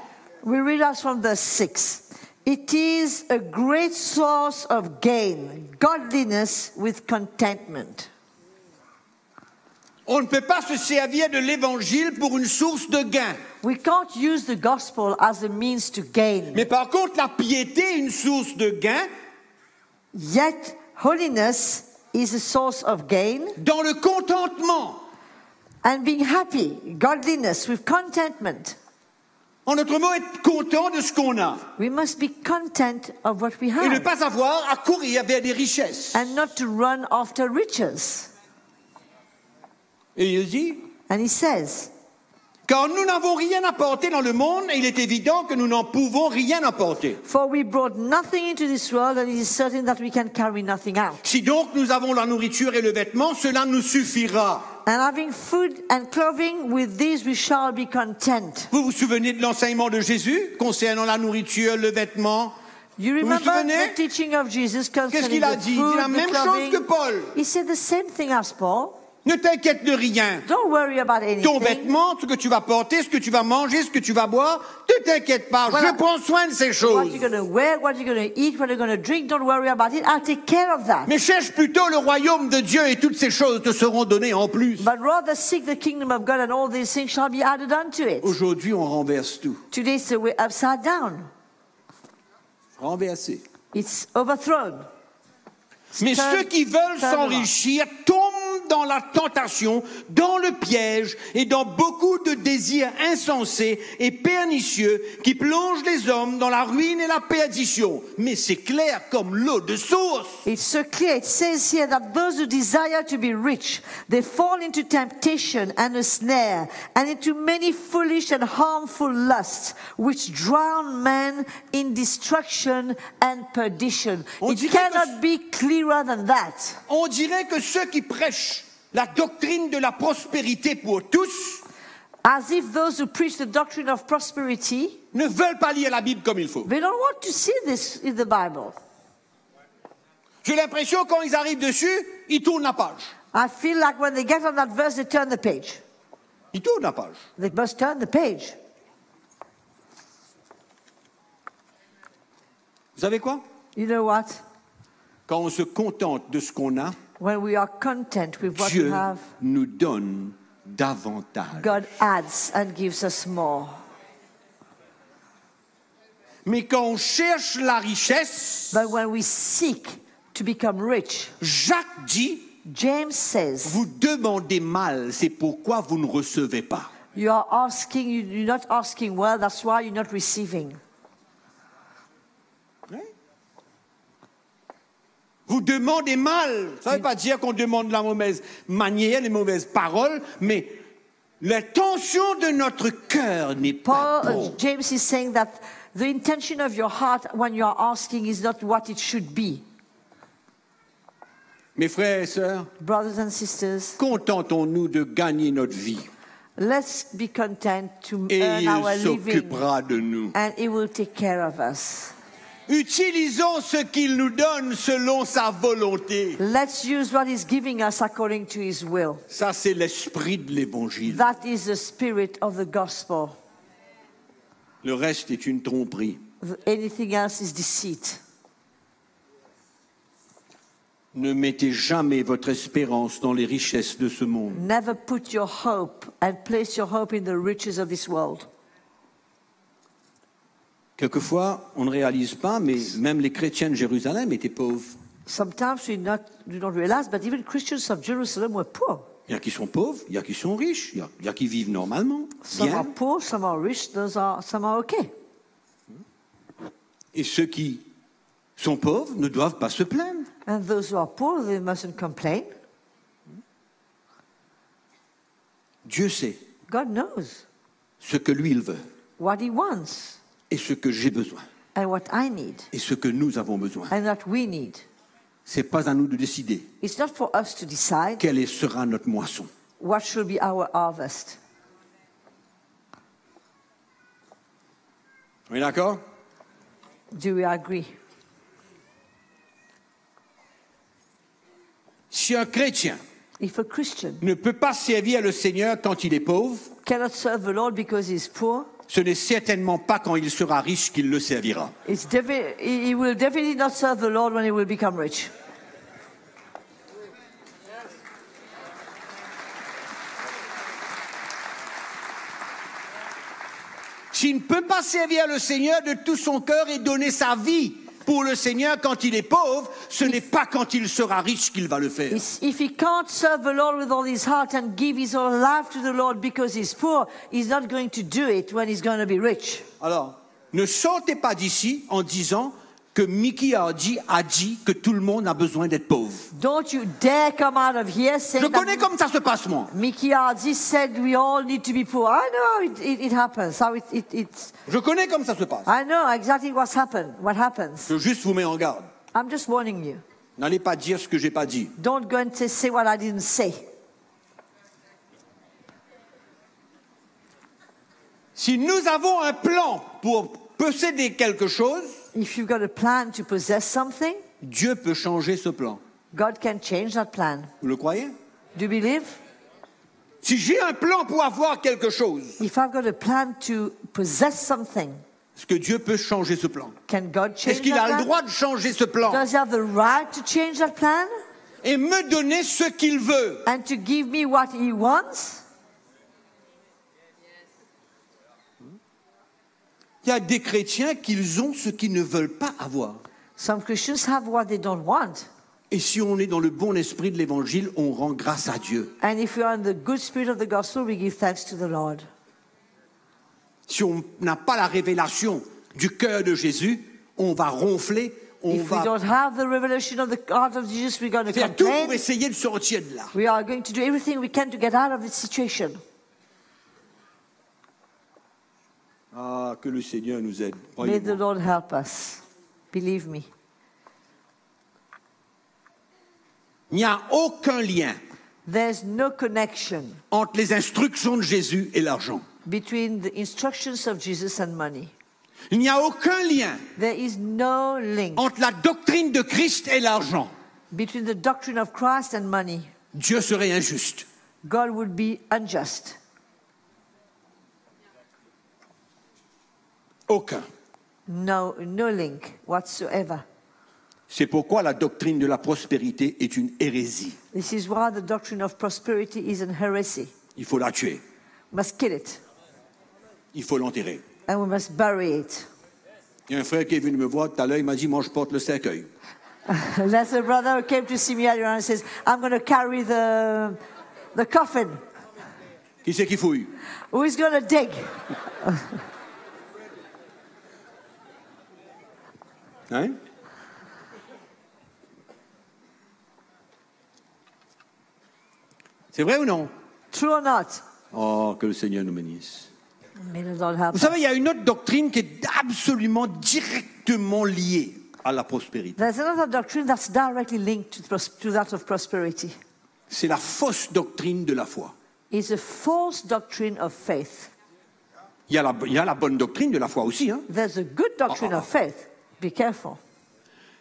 We read us from verse 6. It is a great source of gain, godliness with contentment. On ne peut pas se servir de l'évangile pour une source de gain. We can't use the gospel as a means to gain. Mais par contre, la piété est une source de gain Yet holiness is a source of gain, dans le contentement. and being happy, godliness with contentment. En d'autres mots, être content de ce qu'on a. We must be content of what we Et ne have pas avoir à courir vers des richesses. and not to run after riches. Et il dit, And he says, car nous n'avons rien apporté dans le monde et il est évident que nous n'en pouvons rien apporter. for we brought nothing into this world, and it is certain that we can carry nothing out. Si donc nous avons la nourriture et le vêtement, cela nous suffira. And having food and clothing, with these we shall be content. Vous vous souvenez de l'enseignement de Jésus concernant la nourriture, le vêtement? You Vous vous remember souvenez? the teaching of Jesus Qu'est-ce concerning qu'il a the dit? Il food, dit la the même chose clothing. que Paul. He said the same thing as Paul. Ne t'inquiète de rien. Don't worry about Ton anything. vêtement, ce que tu vas porter, ce que tu vas manger, ce que tu vas boire, ne t'inquiète pas. Voilà. Je prends soin de ces What choses. you're going to wear, what you're going to eat, what you're going to drink, don't worry about it. I'll take care of that. Mais cherche plutôt le royaume de Dieu et toutes ces choses te seront données en plus. But rather seek the kingdom of God, and all these things shall be added unto it. Aujourd'hui, on renverse tout. Today, so we're upside down. Renversé. It's overthrown. Mais Turn- ceux qui veulent turn around. s'enrichir tombent dans la tentation, dans le piège et dans beaucoup de désirs insensés et pernicieux qui plongent les hommes dans la ruine et la perdition. Mais c'est clair comme l'eau de source. It's so clear. It says here that those who desire to be rich, they fall into temptation and a snare, and into many foolish and harmful lusts, which drown men in destruction and perdition. On It dirait cannot be clearer than that. On dirait que ceux qui prêchent la doctrine de la prospérité pour tous As if those who preach the doctrine of prosperity, ne veulent pas lire la Bible comme il faut. they don't want to see this in the Bible. J'ai l'impression quand ils arrivent dessus, ils tournent la page. I feel like when they get on that verse, they turn the page. Ils tournent la page. They must turn the page. Vous savez quoi? You know what? Quand on se contente de ce qu'on a, When we are content with what we Dieu have, nous donne davantage. God adds and gives us more. Mais quand on cherche la richesse, But when we seek to become rich. Jacques dit, James says, vous demandez mal, c'est pourquoi vous ne recevez pas. you're not asking well, that's why you're not receiving. Vous demandez mal. Ça ne veut pas dire qu'on demande la mauvaise manière, les mauvaises paroles, mais l'intention de notre cœur n'est pas bonne. James is saying that the intention of your heart when you are asking is not what it should be. Mes frères et sœurs, Brothers and sisters, contentons-nous de gagner notre vie let's be content to et earn il our living, s'occupera de nous. and He will take care of us. Utilisons ce qu'il nous donne selon sa volonté. Let's use what He's giving us according to His will. Ça, c'est l'esprit de l'évangile. That is the spirit of the gospel. Le reste est une tromperie. Anything else is deceit. Ne mettez jamais votre espérance dans les richesses de ce monde. Never put your hope and place your hope in the riches of this world. Quelquefois, on ne réalise pas, mais même les chrétiens de Jérusalem étaient pauvres. Sometimes we don't realize, but even Christians of Jerusalem were poor. Il y a qui sont pauvres, il y a qui sont riches, il y a qui vivent normalement, Some are bien. poor, some are rich, some are okay. Et ceux qui sont pauvres ne doivent pas se plaindre. And those who are poor, they mustn't complain. Dieu sait God knows ce que lui il veut what He wants et ce que j'ai besoin and what I need et ce que nous avons besoin. and what we need. C'est pas à nous de décider It's not for us to decide quelle sera notre moisson. what should be our harvest. On est d'accord? Do we agree? Si un chrétien If a Christian ne peut pas servir le Seigneur quand il est pauvre, cannot serve the Lord because he's poor, ce n'est certainement pas quand il sera riche qu'il le servira. he will definitely not serve the Lord when he will become rich. S'il ne peut pas servir le Seigneur de tout son cœur et donner sa vie pour le Seigneur quand il est pauvre, ce n'est pas quand il sera riche qu'il va le faire. If he can't serve the Lord with all his heart and give his whole life to the Lord because he's poor, he's not going to do it when he's going to be rich. Alors, ne sortez pas d'ici en disant que Mickey Hardy a dit que tout le monde a besoin d'être pauvre. Don't you dare come out of here saying Je connais that comme ça se passe, moi. Mickey Hardy said we all need to be poor. I know it happens. It's, Je connais comme ça se passe. I know exactly what happens. Je juste vous mets en garde. I'm just warning you. N'allez pas dire ce que j'ai pas dit. Don't go and say what I didn't say. Si nous avons un plan pour posséder quelque chose, If you've got a plan to possess something, Dieu peut changer ce plan. God can change that plan. Vous le croyez? Do you believe? Si j'ai un plan pour avoir quelque chose, If I've got a plan to possess something, est-ce que Dieu peut changer ce plan? can God change Est-ce qu'il that a le plan? droit de changer ce plan Does he have the right to change that plan et me donner ce qu'il veut? and to give me what he wants? Il y a des chrétiens qui ont ce qu'ils ne veulent pas avoir. Some Christians have what they don't want. Et si on est dans le bon esprit de l'évangile, on rend grâce à Dieu. And if we are in the good spirit of the gospel, we give thanks to the Lord. Si on n'a pas la révélation du cœur de Jésus, on va ronfler, on If we va don't have the revelation of the heart of Jesus, we're going to faire tout pour complain. essayer de sortir de là. We are going to do everything we can to get out of this situation. Ah, que le Seigneur nous aide. May the Croyez-moi. Lord help us. Believe me. Il n'y a aucun lien There's no connection entre les instructions de Jésus et l'argent. between the instructions of Jesus and money. Il n'y a aucun lien There is no link entre la doctrine de Christ et l'argent. between the doctrine of Christ and money. Dieu serait injuste. God would be unjust. Aucun. No link whatsoever. C'est pourquoi la doctrine de la prospérité est une hérésie. This is why the doctrine of prosperity is an heresy. Il faut la tuer. We must kill it Il faut l'enterrer. and we must bury it. Il y a un frère qui est venu me voir tout à l'heure, il m'a dit, moi je porte le cercueil. There's a brother who came to see me earlier and says, I'm going to carry the coffin. Qui c'est qui fouille? Who is going to dig? Hein? C'est vrai ou non? True or not? Oh, que le Seigneur nous bénisse. May the Lord help Vous us. savez, il y a une autre doctrine qui est absolument directement liée à la prospérité. There's another doctrine that's directly linked to that of prosperity. C'est la fausse doctrine de la foi. It's a false doctrine of faith. Il y a la bonne doctrine de la foi aussi, hein? There's a good doctrine of faith. Be careful.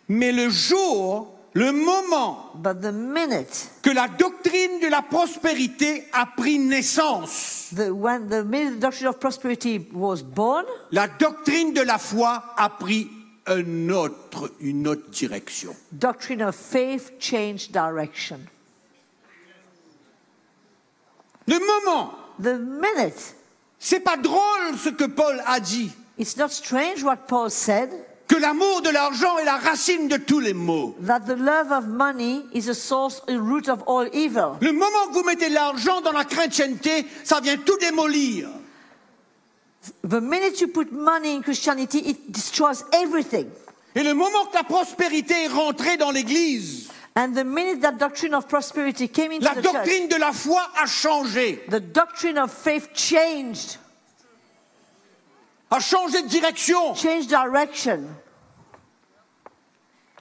Mais le moment But the minute, que la doctrine de la prospérité a pris naissance, when the minute the doctrine of prosperity was born, la doctrine de la foi a pris une autre direction. doctrine of faith changed direction. Le moment, The minute, c'est pas drôle ce que Paul a dit, it's not strange what Paul said, que l'amour de l'argent est la racine de tous les maux. that the love of money is a source, a root of all evil. Le moment que vous mettez de l'argent dans la chrétienté, ça vient tout démolir. The minute you put money in Christianity, it destroys everything. Et le moment que la prospérité est rentrée dans l'Église, And the minute that doctrine of prosperity came into la the church, doctrine de la foi a changé, the doctrine of faith changed de direction. direction,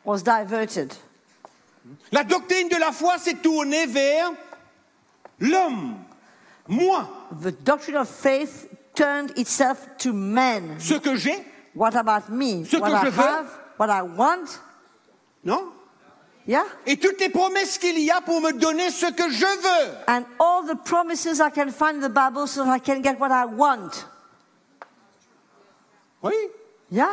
was diverted. La doctrine de la foi s'est tournée vers l'homme, moi, The doctrine of faith turned itself to men. ce que j'ai, What about me? Ce What que I je veux. have? What I want? non? Yeah? Et toutes les promesses qu'il y a pour me donner ce que je veux. And all the promises I can find in the Bible so that I can get what I want. Oui. Yeah?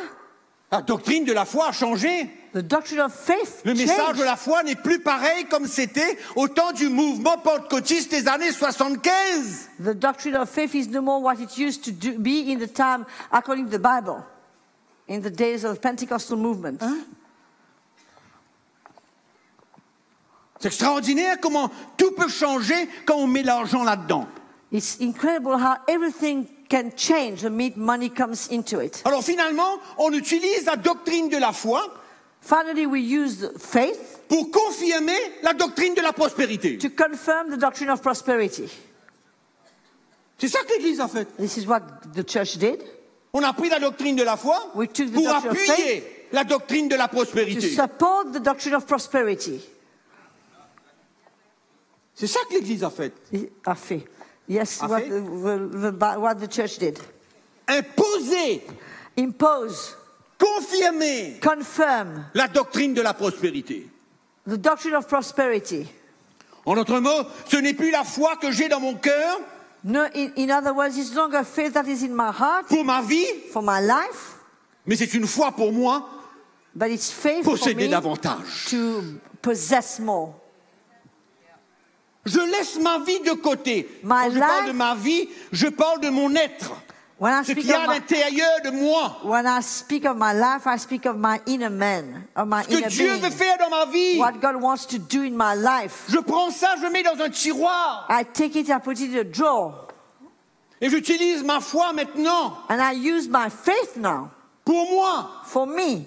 La doctrine de la foi a changé. The doctrine of faith Le message changed. de la foi n'est plus pareil comme c'était au temps du mouvement pentecôtiste des années 75. The doctrine of faith is no more what it used to be in the time according to the Bible, in the days of the Pentecostal movement. C'est extraordinaire comment tout peut changer quand on met l'argent là-dedans. It's incredible how everything can change the minute money comes into it. Alors finalement, on utilise la doctrine de la foi Finally, we use the faith pour confirmer la doctrine de la prospérité. to confirm the doctrine of prosperity. C'est ça que l'Église a fait. This is what the church did. On a pris la doctrine de la foi We took the pour doctrine of appuyer la doctrine de la To prospérité. support the doctrine of prosperity. C'est ça que l'Église a fait. A fait. Yes, A what fait? what the church did. Imposer, Impose, confirmer confirm la doctrine de la prospérité. the doctrine of prosperity. En d'autres mots, ce n'est plus la foi que j'ai dans mon cœur No, in other words, it's no longer faith that is in my heart pour ma vie, for my life, mais c'est une foi pour moi but it's faith for posséder me davantage. to possess more. Je laisse ma vie de côté. My Quand je parle life- de ma vie, je parle de mon être. When I Ce speak qu'il y a of à my, l'intérieur de moi. when I speak of my life, I speak of my inner man, of my Ce que inner Dieu being. veut faire dans ma vie. What God wants to do in my life. Je prends ça, je mets dans un tiroir. I take it, I put it in a drawer, Et j'utilise ma foi maintenant and I use my faith now pour moi. for me.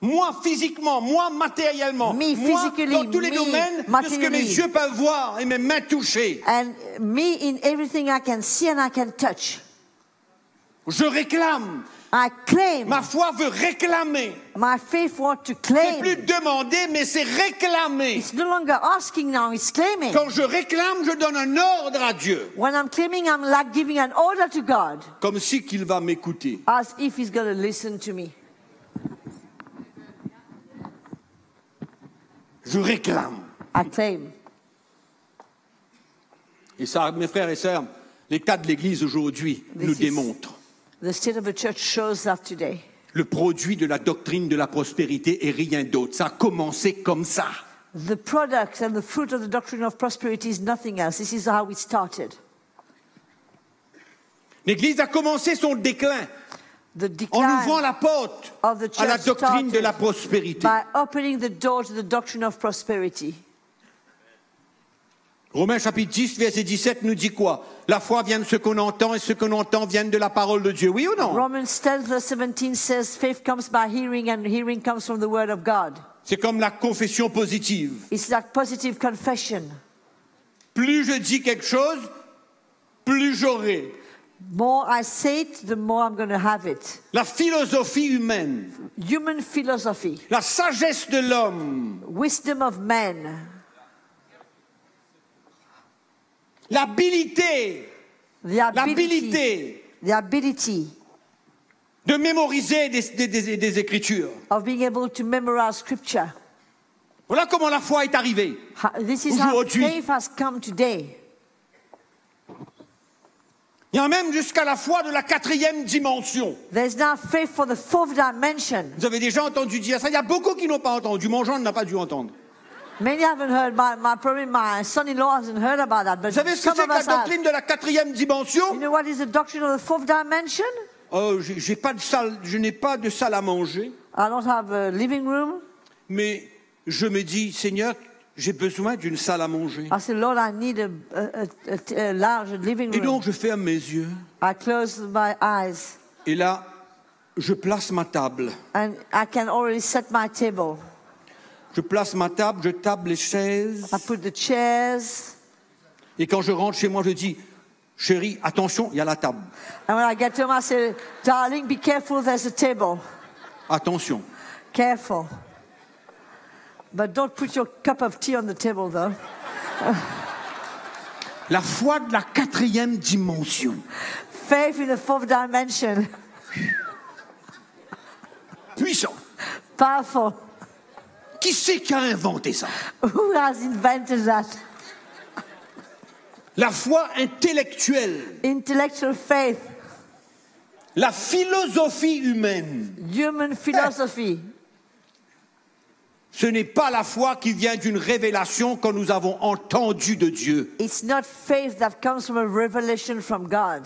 Moi physiquement, moi matériellement, Me moi physically, dans tous les me domaines de ce que materially. mes yeux peuvent voir et mes mains toucher. And me in everything I can see and I can touch. Je réclame. I claim. Ma foi veut réclamer. My faith wants to C'est plus claim. demander, mais c'est réclamer. It's no longer asking now, it's claiming. Quand je réclame, je donne un ordre à Dieu. When I'm claiming, I'm like giving an order to God, Comme si qu'il va m'écouter. as if He's going to listen to me. Je réclame. I claim. Et ça, mes frères et sœurs, l'état de l'Église aujourd'hui This nous is- démontre. The state of the church shows that today. Le produit de la doctrine de la prospérité est rien d'autre. Ça a commencé comme ça. The product and the fruit of the doctrine of prosperity is nothing else. This is how it started. L'Église a commencé son déclin the en ouvrant decline la porte of the à la church doctrine de la started prospérité. by opening the door to the doctrine of prosperity. Romains chapitre 10, verset 17 nous dit quoi? La foi vient de ce qu'on entend et ce qu'on entend vient de la parole de Dieu. Oui ou non? Romans 10 verse 17 says, faith comes by hearing and hearing comes from the word of God. C'est comme la confession positive. It's like positive confession. Plus je dis quelque chose, plus j'aurai. More I say it, the more I'm going to have it. La philosophie humaine, Human philosophy, la sagesse de l'homme, wisdom of men, l'habilité the ability de mémoriser des écritures. of being able to memorize scripture. Voilà comment la foi est arrivée. This is how Aujourd'hui. faith has come today. Il y a même jusqu'à la foi de la 4e dimension. There's now faith for the fourth dimension. Vous avez déjà entendu dire ça? Il y a beaucoup qui n'ont pas entendu. Mon gendre n'a pas dû entendre. Many haven't heard. Probably my son-in-law hasn't heard about that. But Vous savez ce que some c'est of que la us have. doctrine de la 4e dimension? You know what is the doctrine of the fourth dimension? Oh, j'ai pas de salle, je n'ai pas de salle à manger, I don't have a living room. mais je me dis, Seigneur, j'ai besoin d'une salle à manger. I said, Lord, I need a large living Et room. donc je ferme mes yeux. I close my eyes Et là, je place ma table. and I can already set my table. Je place ma table, je table les chaises. I put the chairs. Et quand je rentre chez moi, je dis, chérie, attention, il y a la table. And when I get home, I say, darling, be careful, there's a table. Attention. Careful. But don't put your cup of tea on the table, though. La foi de la 4e dimension. Faith in the fourth dimension. Puissant. Powerful. Qui c'est qui a inventé ça? Who has invented that? La foi intellectuelle. Intellectual faith. La philosophie humaine. Human philosophy. Ce n'est pas la foi qui vient d'une révélation que nous avons entendue de Dieu. It's not faith that comes from a revelation from God.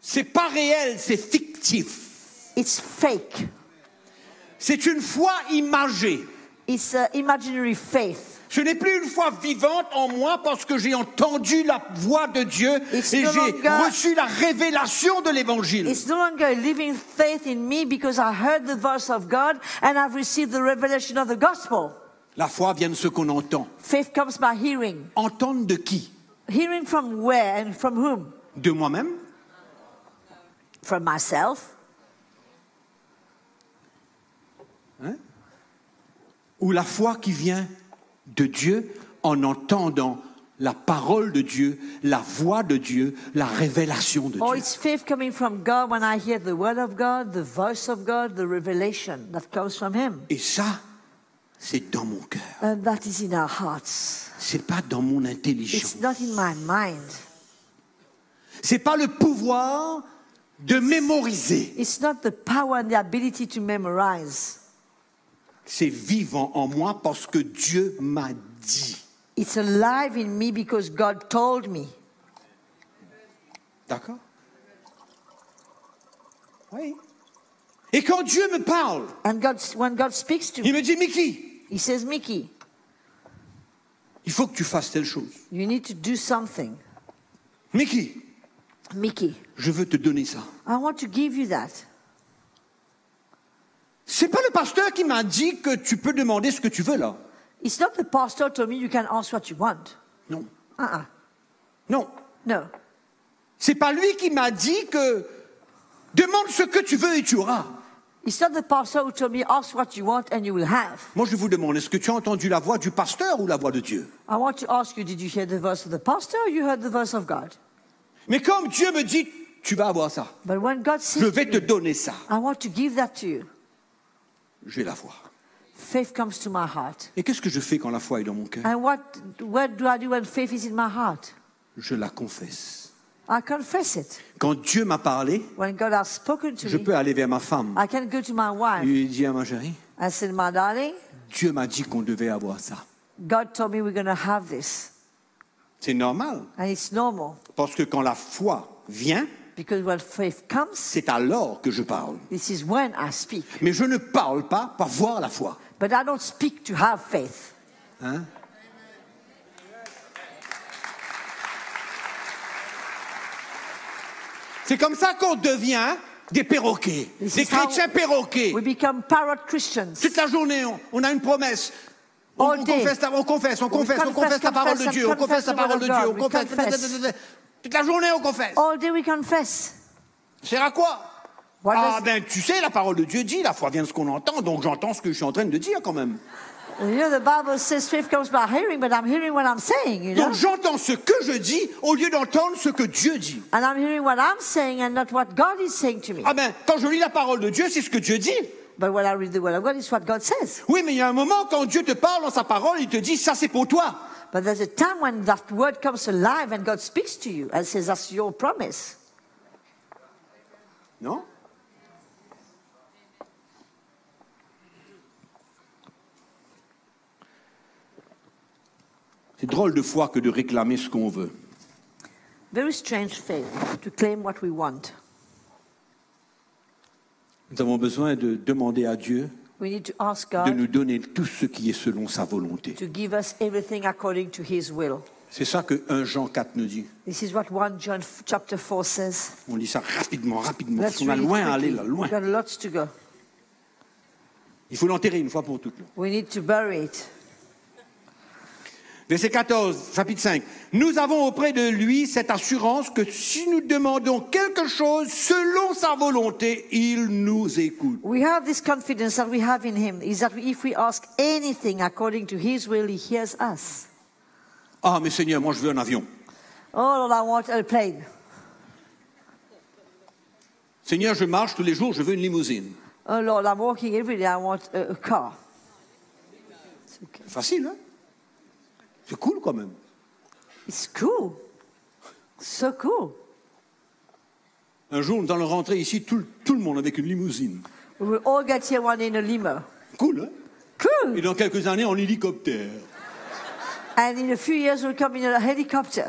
C'est pas réel, c'est fictif. It's fake. C'est une foi imagée. It's an imaginary faith. Ce n'est plus une foi vivante en moi parce que j'ai entendu la voix de Dieu It's et no j'ai longer- reçu la révélation de l'évangile. It's no longer a living faith in me because I heard the voice of God and I've received the revelation of the gospel. La foi vient de ce qu'on entend. Faith comes by hearing. Entendre de qui? Hearing from where and from whom? De moi-même? From myself. Ou la foi qui vient de Dieu en entendant la parole de Dieu, la voix de Dieu, la révélation de Or Dieu. it's faith coming from God when I hear the word of God, the voice of God, the revelation that comes from Him. Et ça, c'est dans mon cœur. And that is in our hearts. C'est pas dans mon intelligence. It's not in my mind. C'est pas le pouvoir de mémoriser. It's not the power and the ability to memorize. C'est vivant en moi parce que Dieu m'a dit. It's alive in me because God told me. D'accord? Oui. Et quand Dieu me parle, And when God speaks to il me, me dit, Mickey, He says, Mickey, il faut que tu fasses telle chose. you need to do something. Mickey, Mickey, je veux te donner ça. I want to give you that. C'est pas le pasteur qui m'a dit que tu peux demander ce que tu veux là. It's not the pastor told me you can ask what you want. Non. Uh-uh. Non. No. C'est pas lui qui m'a dit que demande ce que tu veux et tu auras. It's not the pastor who told me ask what you want and you will have. Moi je vous demande, est-ce que tu as entendu la voix du pasteur ou la voix de Dieu? I want to ask you, did you hear the voice of the pastor or you heard the voice of God? Mais comme Dieu me dit, tu vas avoir ça. But when God Je says vais to te me, donner ça. I want to give that to you, J'ai la foi. faith comes to my heart. Et qu'est-ce que je fais quand la foi est dans mon cœur? And what do I do when faith is in my heart? Je la confesse. I confess it. Quand Dieu m'a parlé, When God has spoken to je me, peux aller vers ma femme. I can go to my wife Et dire à ma chérie, and say, my darling, Dieu m'a dit qu'on devait avoir ça. God told me we're going to have this. C'est normal. And it's normal. Parce que quand la foi vient, Because when faith comes, c'est alors que je parle. this is when I speak. Mais je ne parle pas pour voir la foi. But I don't speak to have faith. Hein? C'est comme ça qu'on devient des perroquets, This des is how chrétiens perroquets. We become parrot Christians. Toute la journée, on a une promesse. On All day. confesse la parole de Dieu, on confesse la parole de Dieu, on confesse. Toute la journée, on confesse. All day we confess. Sert à quoi? What Ah does- ben, tu sais, la parole de Dieu dit, la foi vient de ce qu'on entend, donc j'entends ce que je suis en train de dire quand même. You know, the Bible says faith comes by hearing, but I'm hearing what I'm saying, you know. Donc j'entends ce que je dis au lieu d'entendre ce que Dieu dit. And I'm hearing what I'm saying and not what God is saying to me. Ah ben, quand je lis la parole de Dieu, c'est ce que Dieu dit. But when I read the Word of God, it's what God says. Oui, mais il y a un moment, quand Dieu te parle dans sa parole, il te dit, ça c'est pour toi. But there's a time when that Word comes alive and God speaks to you and says, that's your promise. Non? C'est drôle de foi que de réclamer ce qu'on veut. Very strange faith to claim what we want. Nous avons besoin de demander à Dieu We need to ask de God nous donner tout ce qui est selon sa volonté. to give us everything according to His will. C'est ça que 1 Jean 4 nous dit. This is what 1 John chapter 4 says. On lit ça rapidement, parce Let's qu'on a read it loin à aller quickly. là, loin. We've got lots to go. Il faut l'enterrer une fois pour toutes. là. We need to bury it. Verset 14, chapitre 5. Nous avons auprès de lui cette assurance que si nous demandons quelque chose selon sa volonté, il nous écoute. We have this confidence that we have in Him, is that if we ask anything according to His will, He hears us. Ah, mais Seigneur, moi je veux un avion. Oh Lord, I want a plane. Seigneur, je marche tous les jours, je veux une limousine. Oh Lord, I'm walking every day, I want a car. It's okay. Facile, hein? C'est cool quand même. It's cool. So cool. Un jour, nous allons rentrer ici, tout le monde avec une limousine. We will all get here one in a limo. Cool, hein? Cool. Et dans quelques années, en hélicoptère. And in a few years, we'll come in a helicopter.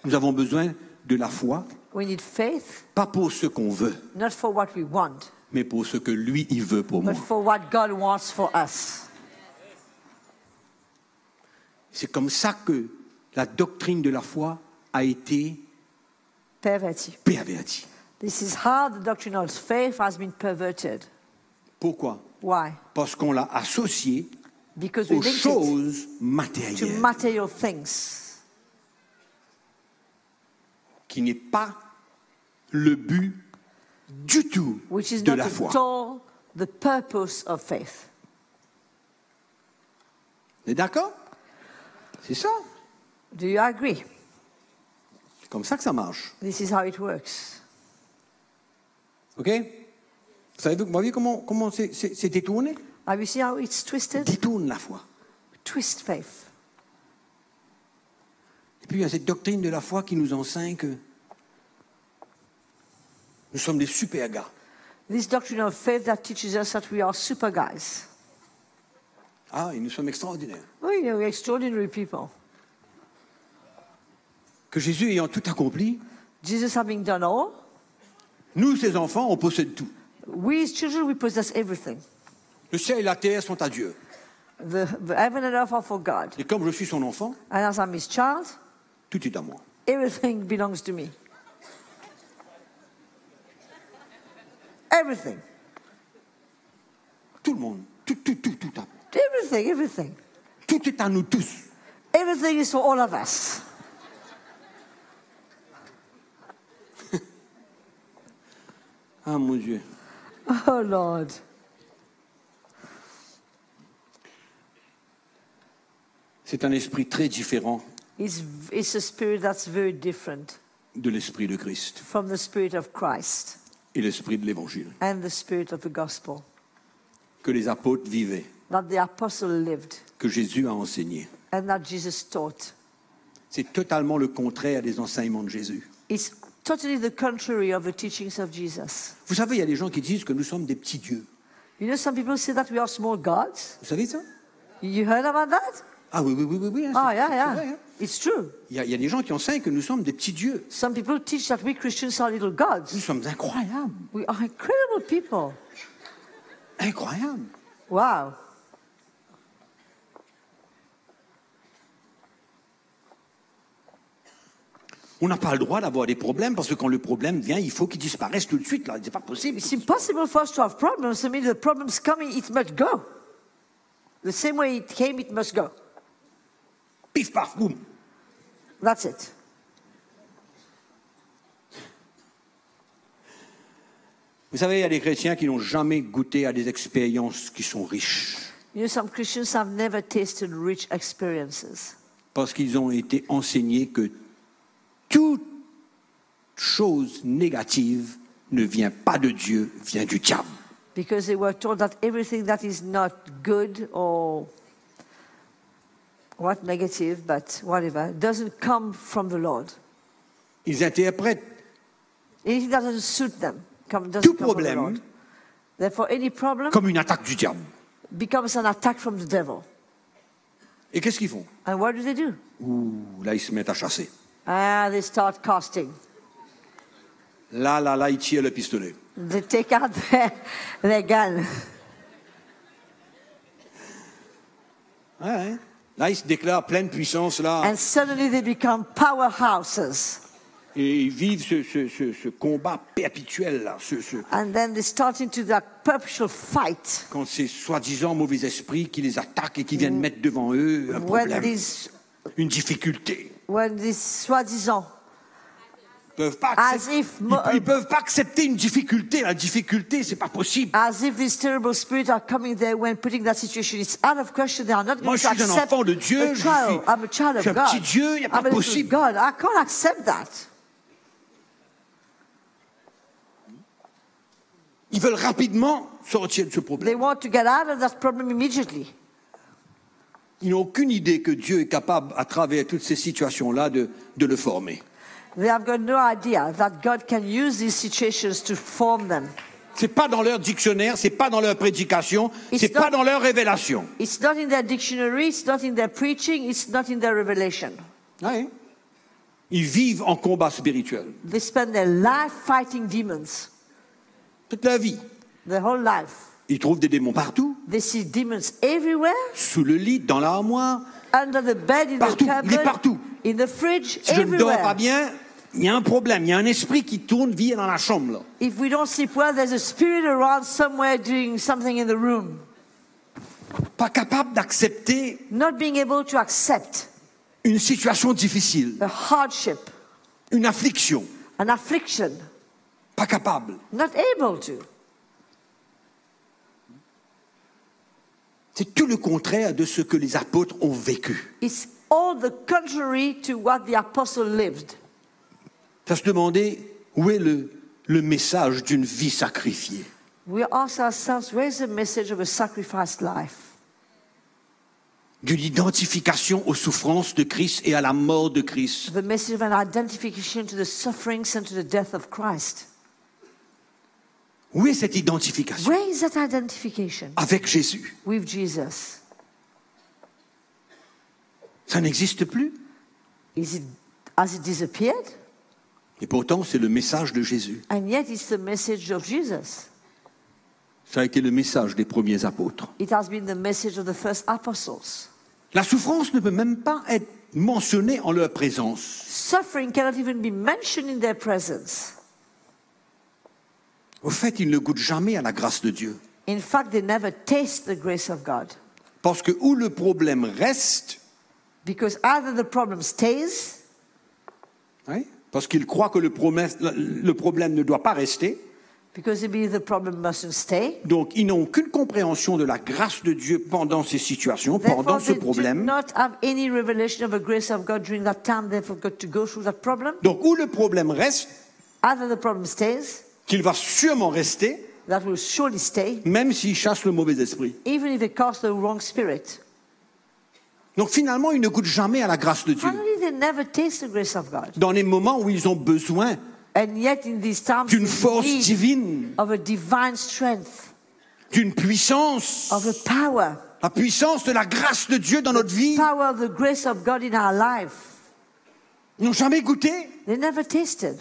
Nous avons besoin de la foi, We need faith, pas pour ce qu'on veut, not for what we want, mais pour ce que lui, il veut pour moi. but for what God wants for us. C'est comme ça que la doctrine de la foi a été Perverted. pervertie. This is how the doctrine of faith has been perverted. Pourquoi? Why? Parce qu'on l'a associé Because we aux linked it choses to matérielles, material things, qui n'est pas le but du tout which is de not la at foi. all the purpose of faith. Vous êtes d'accord? C'est ça. Do you agree? C'est comme ça que ça marche. This is how it works. OK? Vous voyez comment c'est détourné? Have you seen how it's twisted? Détourne la foi. Twist faith. Et puis il y a cette doctrine de la foi qui nous enseigne que nous sommes des super gars. This doctrine of faith that teaches us that we are super guys. Ah, et nous sommes extraordinaires. Oh, you know, we're extraordinary people. Que Jésus ayant tout accompli, Jesus having done all, nous, ses enfants, on possède tout. we as children, we possess everything. Le ciel et la terre sont à Dieu. The heaven and earth are for God. Et comme je suis son enfant, And as I'm His child, tout est à moi. everything belongs to me. Everything. Tout le monde. Tout à moi. Everything. Tout est à nous tous. Everything is for all of us. Ah, mon Dieu. Oh, Lord. C'est un esprit très différent It's a spirit that's very different de l'esprit de Christ from the spirit of Christ et l'esprit de l'Évangile and the spirit of the gospel que les apôtres vivaient, that the apostle lived que Jésus a enseigné. and that Jesus taught. C'est totalement le contraire des enseignements de Jésus. It's totally the contrary of the teachings of Jesus. Vous savez, il y a des gens qui disent que nous sommes des petits dieux. You know, some people say that we are small gods. Vous savez ça? You heard about that? Ah oui, oui, oui, oui, oui, hein, Oh, c'est yeah, c'est yeah. vrai, hein. It's true. Il y a des gens qui enseignent que nous sommes des petits dieux. Some people teach that we Christians are little Nous gods. sommes incroyables. We are incredible people. Incroyables. Wow. On n'a pas le droit d'avoir des problèmes parce que quand le problème vient, il faut qu'il disparaisse tout de suite. Là, c'est pas possible. It's impossible for us to have problems. I mean, the problem's coming, it must go. The same way it came, it must go. Pif paf boum. That's it. Vous savez, il y a des chrétiens qui n'ont jamais goûté à des expériences qui sont riches You know, some Christians have never tasted rich experiences parce qu'ils ont été enseignés que toute chose négative ne vient pas de Dieu, vient du diable. because they were told that everything that is not good or what negative, but whatever, doesn't come from the Lord. Ils interprètent Anything that doesn't suit them doesn't tout come from the problème Lord. Therefore, any problem comme une attaque du diable. becomes an attack from the devil. Et qu'est-ce qu'ils font? And what do? Ouh, là, ils se mettent à chasser. They start casting. Là, ils tirent le pistolet. They take out their gun. Ouais. Là, ils se déclarent pleine puissance, là. And suddenly they become powerhouses. Et ils vivent ce combat perpétuel, là. And then they start into that perpetual fight. Quand c'est soi-disant mauvais esprits qui les attaquent et qui viennent mettre devant eux un When problème, these, une difficulté. soi-disant, Ils peuvent pas As if ils peuvent pas accepter une difficulté. La difficulté, c'est pas possible. as if these terrible spirits are coming there when putting that situation, it's out of question. They are not Moi, going je to suis un accept enfant de Dieu. a trial. I'm a child je of suis un God. petit Dieu. Il n'y a I'm pas a little possible. God. I can't accept that. Ils veulent rapidement sortir de ce They problème. want to get out of that problem immediately. Ils n'ont aucune idée que Dieu est capable, à travers toutes ces situations-là, de le former. They have got no idea that God can use these situations to form them. C'est pas dans leur dictionnaire, c'est pas dans leur prédication, It's c'est pas not- dans leur révélation. It's not in their dictionary, it's not in their preaching, it's not in their revelation. Ouais. Ils vivent en combat spirituel They spend their life fighting demons, toute la vie. their whole life. Ils trouvent des démons partout, They see demons everywhere, sous le lit, dans l'armoire. under the bed, in Partout, the il est cupboard, partout. in the fridge, Si je ne dors pas everywhere. bien, il y a un problème. Il y a un esprit qui tourne, vit dans la chambre. Là. If we don't sleep well, there's a spirit around somewhere doing something in the room. Pas capable d'accepter Not being able to accept une situation difficile, a hardship, une affliction. an affliction. Pas capable. Not able to. C'est tout le contraire de ce que les apôtres ont vécu. It's all the contrary to what the apostle lived. Ça se demandait où est le message d'une vie sacrifiée. We ask ourselves, where's the message of a sacrificed life? D'une identification aux souffrances de Christ et à la mort de Christ. The message of an identification to the sufferings and to the death of Christ. Où est cette identification Where is that identification avec Jésus? with Jesus? Ça n'existe plus. Has it disappeared? Et pourtant, c'est le message de Jésus. And yet it's the message of Jesus. Ça a été le message des premiers apôtres. It has been the message of the first apostles. La souffrance ne peut même pas être mentionnée en leur présence. Suffering cannot even be mentioned in their presence. Au fait, ils ne goûtent jamais à la grâce de Dieu. In fact, they never taste the grace of God. Parce que où le problème reste, Because either the problem stays, hein, parce qu'ils croient que le problème ne doit pas rester, because they believe the problem mustn't stay. donc ils n'ont aucune compréhension de la grâce de Dieu pendant ces situations, pendant Therefore, ce they do problème. not have any revelation of the grace of God during that time. Therefore, got to go through that problem. Donc où le problème reste, Either the problem stays, qu'il va sûrement rester, that will surely stay, même s'ils chassent le mauvais esprit. even if they cast the wrong spirit. Donc finalement, ils ne goûtent jamais à la grâce de Dieu. Finally, they never taste the grace of God. Dans les moments où ils ont besoin And yet, in these times, d'une they force need divine, of a divine strength, d'une puissance, of a power, la puissance de la grâce de Dieu dans notre vie, power of the grace of God in our life. ils n'ont jamais goûté. They never tasted.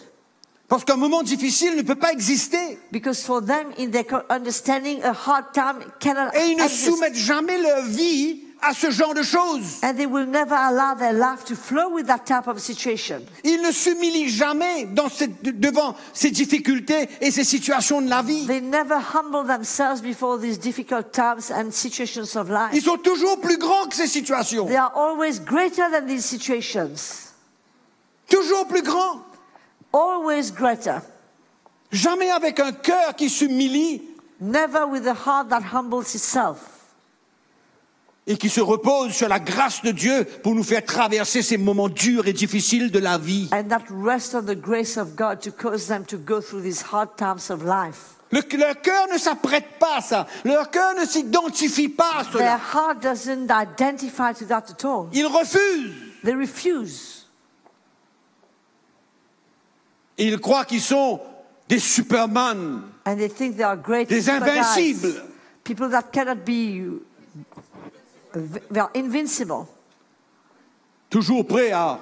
Parce qu'un moment difficile ne peut pas exister. Because for them, in their understanding, a hard time cannot Et ils ne exist. soumettent jamais leur vie à ce genre de choses. And they will never allow their life to flow with that type of situation. Ils ne s'humilient jamais devant ces difficultés et ces situations de la vie. They never humble themselves before these difficult times and situations of life. Ils sont toujours plus grands que ces situations. They are always greater than these situations. Toujours plus grands. Always greater. Jamais avec un cœur qui s'humilie Never with a heart that humbles itself. et qui se repose sur la grâce de Dieu pour nous faire traverser ces moments durs et difficiles de la vie. And that rest on the grace of God to cause them to go through these hard times of life. Leur cœur ne s'apprête pas à ça. Leur cœur ne s'identifie pas à Their cela. heart doesn't identify to that at all. Ils refusent. They refuse. Et ils croient qu'ils sont des superman, And they think they are great des super guys. invincibles. People that cannot be, they are invincible. Toujours prêts à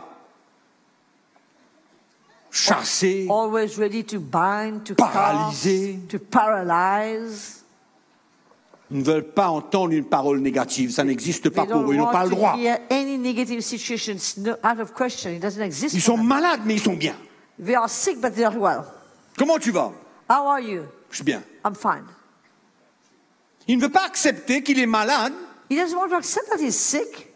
chasser, Always ready to bind, to Paralyser. cast, to paralyze. Ils ne veulent pas entendre une parole négative. Ça n'existe pas They pour eux. Ils don't n'ont pas want le to droit. hear any negative situations, no, out of question. It doesn't exist. Ils for sont them. malades, mais ils sont bien. They are sick, but they are well. Comment tu vas? How are you? Je suis bien. I'm fine. Il ne veut pas accepter qu'il est malade. He doesn't want to accept that he's sick.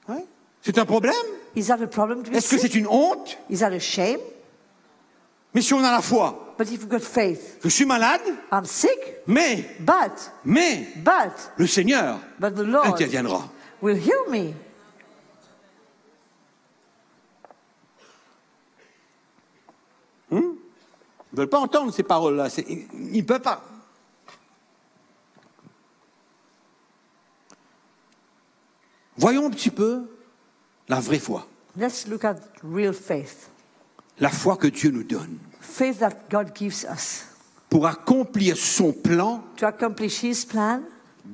Ouais. C'est un problème. Is that a problem to be Est-ce que sick? c'est une honte? Is that a shame? Mais si on a la foi, But if you've got faith, je suis malade, I'm sick, mais but le Seigneur the Lord interviendra. will heal me. Ils ne veulent pas entendre ces paroles-là. Ils ne peuvent pas. Voyons un petit peu la vraie foi. Let's look at real faith. La foi que Dieu nous donne Faith that God gives us pour accomplir son plan to accomplish His plan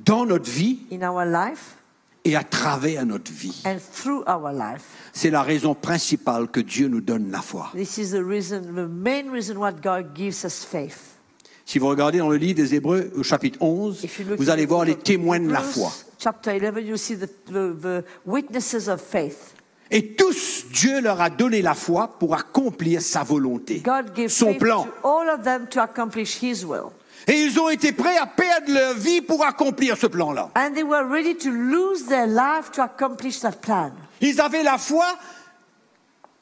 dans notre vie in our life et à travers notre vie. and through our life. C'est la raison principale que Dieu nous donne la foi. This is the main reason why God gives us faith. Si vous regardez dans le livre des Hébreux au chapitre 11, If you look vous at allez the voir book les of témoins de la Hebrews, foi. Chapter 11, you see the witnesses of faith. Et tous, Dieu leur a donné la foi pour accomplir sa volonté, God gave son faith plan. to all of them to accomplish His will. Et ils ont été prêts à perdre leur vie pour accomplir ce plan-là. And they were ready to lose their life to accomplish that plan. Ils avaient la foi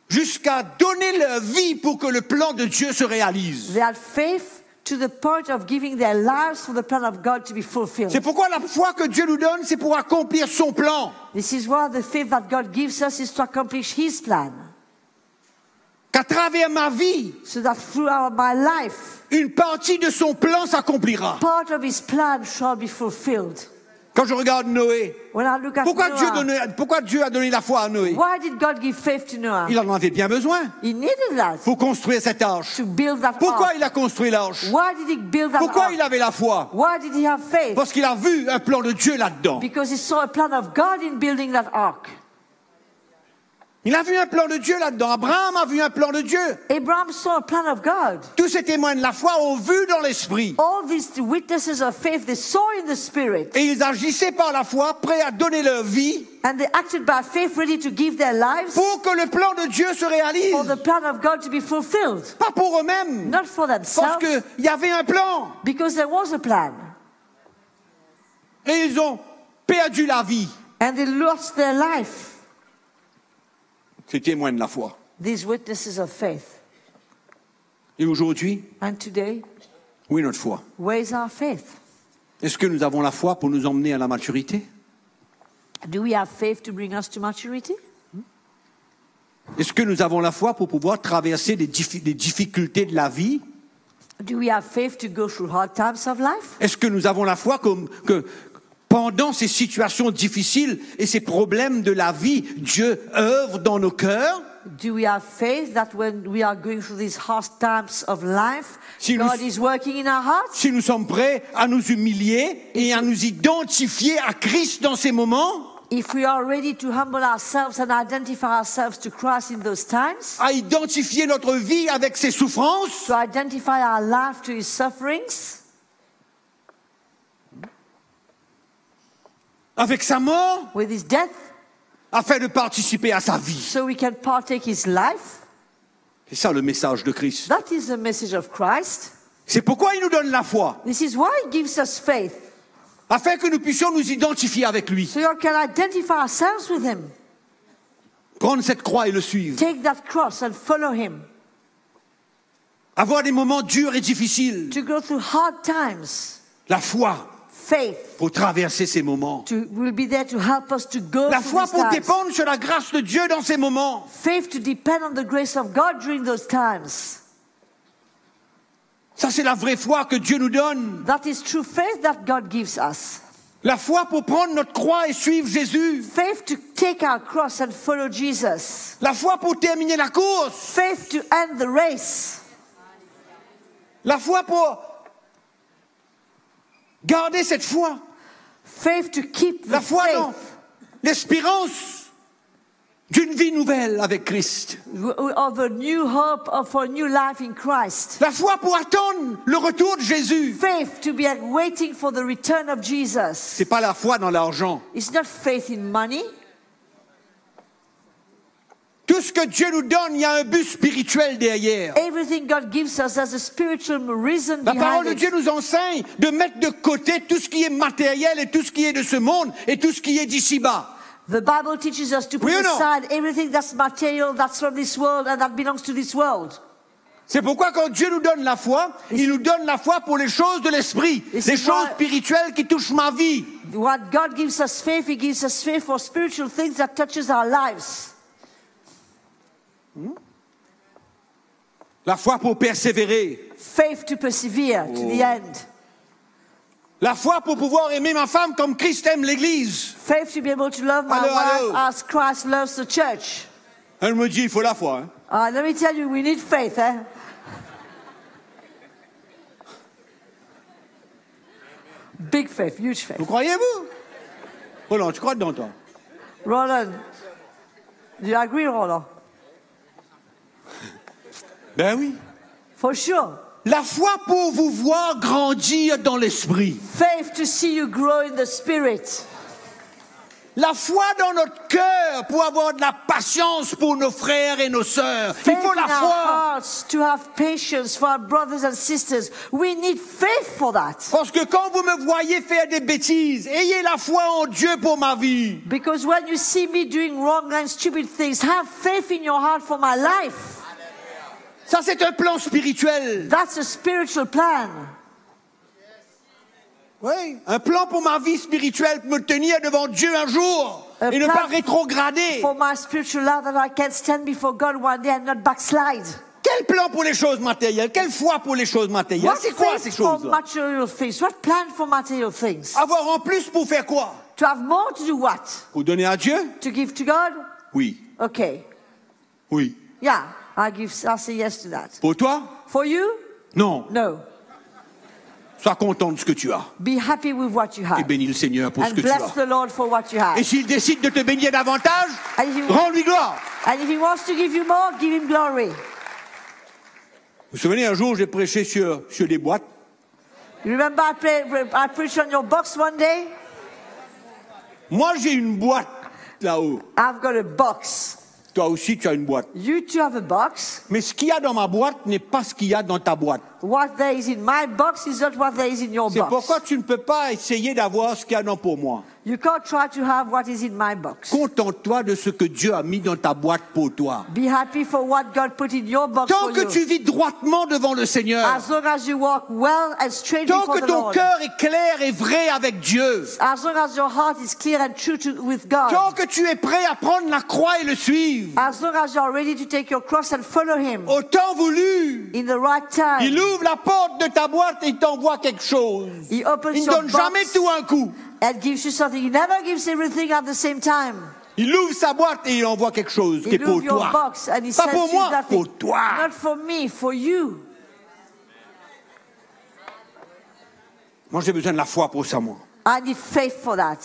jusqu'à donner leur vie pour que le plan de Dieu se réalise. They had faith to the point of giving their lives for the plan of God to be fulfilled. C'est pourquoi la foi que Dieu nous donne, c'est pour accomplir son plan. This is why the faith that God gives us is to accomplish His plan. Qu'à travers ma vie, So that through my life, une partie de son plan s'accomplira. part of His plan shall be fulfilled. Quand je regarde Noé, When I look at pourquoi Dieu a donné la foi à Noé? why did God give faith to Noah? Il en avait bien besoin He needed that pour construire cette arche. to build that Pourquoi ark. il a construit l'arche? Why did He build that Pourquoi ark? il avait la foi? Why did He have faith? Parce qu'il a vu un plan de Dieu là-dedans. Because He saw a plan of God in building that ark. Il a vu un plan de Dieu là-dedans. Abraham a vu un plan de Dieu. Abraham saw a plan of God. Tous ces témoins de la foi ont vu dans l'esprit. All these witnesses of faith, they saw in the Spirit. Et ils agissaient par la foi, prêts à donner leur vie And they acted by faith, ready to give their lives pour que le plan de Dieu se réalise. for the plan of God to be fulfilled. Pas pour eux-mêmes. Not for Parce themselves, qu'il y avait un plan. because there was a plan. Et ils ont perdu la vie. And they lost their life. Ces témoins de la foi. These witnesses of faith. Et aujourd'hui, And today, où est notre foi? where is our faith? Est-ce que nous avons la foi pour nous emmener à la maturité? Do we have faith to bring us to maturity? Est-ce que nous avons la foi pour pouvoir traverser les difficultés de la vie? Do we have faith to go through hard times of life? Est-ce que nous avons la foi que pendant ces situations difficiles et ces problèmes de la vie, Dieu œuvre dans nos cœurs? Do we have faith that when we are going through these hard times of life, Si God nous- is working in our hearts? Si nous sommes prêts à nous humilier et à nous identifier à Christ dans ces moments, If we are ready to humble ourselves and identify ourselves to Christ in those times, à identifier notre vie avec ses souffrances, to identify our life to His sufferings, avec sa mort, with His death, afin de participer à sa vie. so we can partake His life. C'est ça le message de Christ. That is the message of Christ. C'est pourquoi il nous donne la foi, This is why He gives us faith, afin que nous puissions nous identifier avec lui, so we can identify ourselves with Him, prendre cette croix et le suivre, take that cross and follow Him, avoir des moments durs et difficiles, to go through hard times. la foi Faith pour traverser ces moments, will be there to help us to go la through foi these pour times. dépendre sur la grâce de Dieu dans ces moments. Faith to depend on the grace of God during those times. Ça, c'est la vraie foi que Dieu nous donne. That is true faith that God gives us. La foi pour prendre notre croix et suivre Jésus. Faith to take our cross and follow Jesus. La foi pour terminer la course. Faith to end the race. La foi pour garder cette foi. Faith to keep the La foi dans faith l'espérance d'une vie nouvelle avec Christ. of a new hope of a new life in Christ. La foi pour attendre le retour de Jésus. Faith to be waiting for the return of Jesus. C'est pas la foi dans l'argent. It's not faith in money. Tout ce que Dieu nous donne, il y a un but spirituel derrière. Everything God gives us has a spiritual reason La parole behind de it. Dieu nous enseigne de mettre de côté tout ce qui est matériel et tout ce qui est de ce monde et tout ce qui est d'ici-bas. The Bible teaches us to put Oui ou non? aside everything that's material, that's from this world, and that belongs to this world. C'est pourquoi quand Dieu nous donne la foi, il nous donne la foi pour les choses de l'esprit, Et les c'est choses moi- spirituelles qui touchent ma vie. What God gives us faith, He gives us faith for spiritual things that touches our lives. La foi pour persévérer. Faith to persevere to the end. La foi pour pouvoir aimer ma femme comme Christ aime l'Église. Faith to be able to love my Allô, wife allô. as Christ loves the church. Elle me dit, il faut la foi. Hein. Let me tell you, we need faith, eh? Big faith, huge faith. Vous croyez-vous? Roland, tu crois dedans, toi? Roland, do you agree, Roland? Ben oui. For sure. La foi pour vous voir grandir dans l'esprit. Faith to see you grow in the spirit. La foi dans notre cœur pour avoir de la patience pour nos frères et nos sœurs. Il Faith faut in la our foi. hearts to have patience for our brothers and sisters. We need faith for that. Parce que quand vous me voyez faire des bêtises, ayez la foi en Dieu pour ma vie. Because when you see me doing wrong and stupid things, have faith in your heart for my life. Ça, c'est un plan spirituel. That's a spiritual plan. Oui, un plan pour ma vie spirituelle, pour me tenir devant Dieu un jour et ne plan pas rétrograder. For my spiritual life that I can stand before God one day and not backslide. Quel plan pour les choses matérielles? Quelle foi pour les choses matérielles? What C'est quoi ces faith for choses-là? material things? What plan for material things? Avoir en plus pour faire quoi? To have more to do what? Pour donner à Dieu? To give to God? Oui. Okay. Oui. Yeah, I say yes to that. Pour toi? For you? Non. No. Sois content de ce que tu as. Be happy with what you Et have. bénis le Seigneur pour ce And que tu bless as. the Lord for what you have. Et s'il décide de te bénir davantage, And if, rends-lui gloire. and if He wants to give you more, give Him glory. Vous vous souvenez, un jour, j'ai prêché sur des boîtes. You remember I preached on your box one day? Moi, j'ai une boîte là-haut. I've got a box. Toi aussi, tu as une boîte. You too have a box. Mais ce qu'il y a dans ma boîte n'est pas ce qu'il y a dans ta boîte. What there is in my box is not what there is in your C'est box. pourquoi tu ne peux pas essayer d'avoir ce qu'il y a dans pour moi. You can't try to have what is in my box. Contente-toi de ce que Dieu a mis dans ta boîte pour toi. Be happy for what God put in your box Tant for que you. tu vis droitement devant le Seigneur, As long as you walk well and straight tant before que the ton Lord. cœur est clair et vrai avec Dieu, As long as your heart is clear and true with God. tant que tu es prêt à prendre la croix et le suivre, As long as you are ready to take your cross and follow Him au temps voulu, in the right time. il ouvre la porte de ta boîte et il t'envoie quelque chose. He opens Il ne your donne jamais box tout un coup. and gives you something. He never gives everything at the same time. Il ouvre sa boîte et il envoie quelque chose qui est He pour moves your toi. box and he Pas says pour to you moi, nothing. pour toi. Not for me, for you. Moi, j'ai besoin de la foi pour ça, moi. I need faith for that.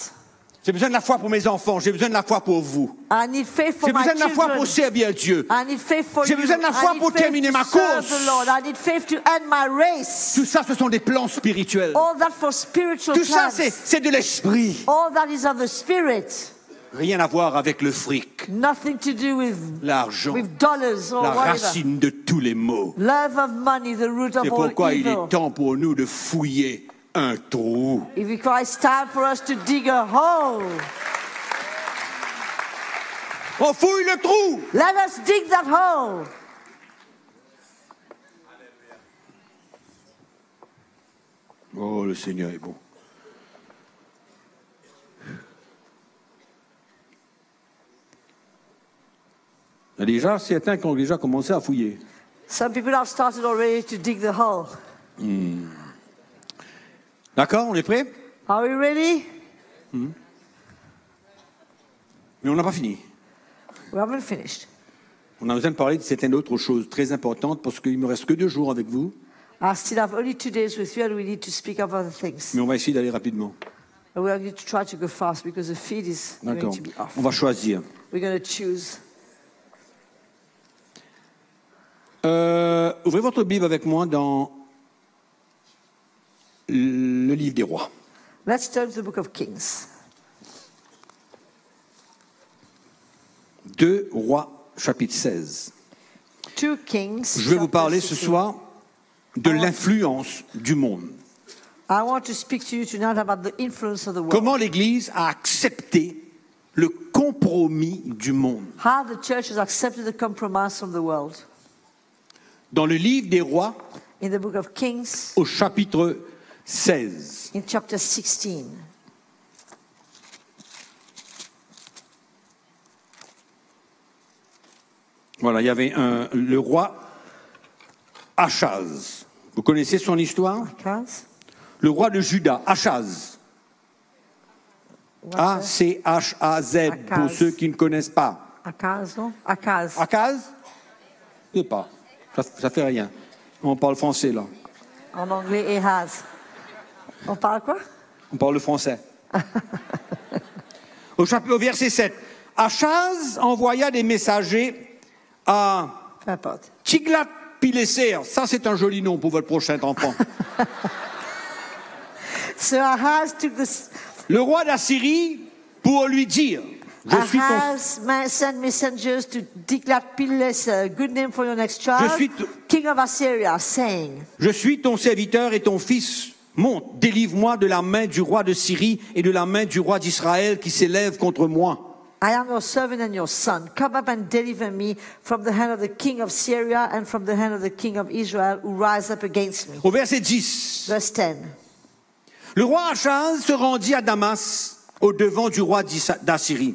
J'ai besoin de la foi pour mes enfants. J'ai besoin de la foi pour vous. I need faith for J'ai my besoin de la foi children. pour servir Dieu. I need faith for J'ai you. besoin de la foi I need pour faith terminer to ma serve course. the Lord. I need faith to end my race. Tout ça, ce sont des plans spirituels. All that for spiritual Tout ça, plans. c'est de l'esprit. All that is of the spirit. Rien à voir avec le fric, Nothing to do l'argent, with dollars or la whatever. racine de tous les maux. Love of money, the root of C'est all pourquoi il evil. est temps pour nous de fouiller un trou. It's time for us to dig a hole. On fouille le trou. Let us dig that hole. Oh, le Seigneur est bon. Il y a déjà certains qui ont déjà commencé à fouiller. Some people have started already to dig the hole. D'accord, on est prêt? Are we ready? Mais on n'a pas fini. We haven't finished. On a besoin de parler de certaines autres choses très importantes parce qu'il me reste que 2 jours avec vous, I still have only 2 days with you and we need to speak of other things. mais on va essayer d'aller rapidement. And we are going to try to go fast because the feed is going D'accord. to be off. On va choisir. We're going to choose. Ouvrez votre Bible avec moi dans le livre des rois. Let's turn to the book of Kings. 2 rois, chapitre 16. 2 Kings. Je vais vous chapter parler ce 16. soir de l'influence du monde. I want to speak to you tonight about the influence of the world. Comment l'Église a accepté le compromis du monde. How the church has accepted the compromise from the world. Dans le livre des rois, In the book of Kings, au chapitre 16. in chapter 16. Voilà, il y avait le roi Achaz. Vous connaissez son histoire? Akaz. Le roi de Juda, Achaz. A-C-H-A-Z, pour Achaz. ceux qui ne connaissent pas. Akaz, non? Akaz. Achaz? Je sais pas. Ça fait rien. On parle français, là. En anglais, Ahaz. On parle quoi? On parle le français. Au verset 7. Achaz envoya des messagers à Peu importe. Tiglath-Pileser. Ça, c'est un joli nom pour votre prochain enfant. So Ahaz took this. Le roi d'Assyrie pour lui dire, je suis ton, Ahaz sent messengers to Tiglath-Pileser, good name for your next child, Je suis king of Assyria, saying, je suis ton serviteur et ton fils. Monte, délivre-moi de la main du roi de Syrie et de la main du roi d'Israël qui s'élève contre moi. I am your servant and your son. Come up and deliver me from the hand of the king of Syria and from the hand of the king of Israel who rise up against me. Au verset 10, Verse 10. le roi Achaz se rendit à Damas au devant du roi d'Assyrie.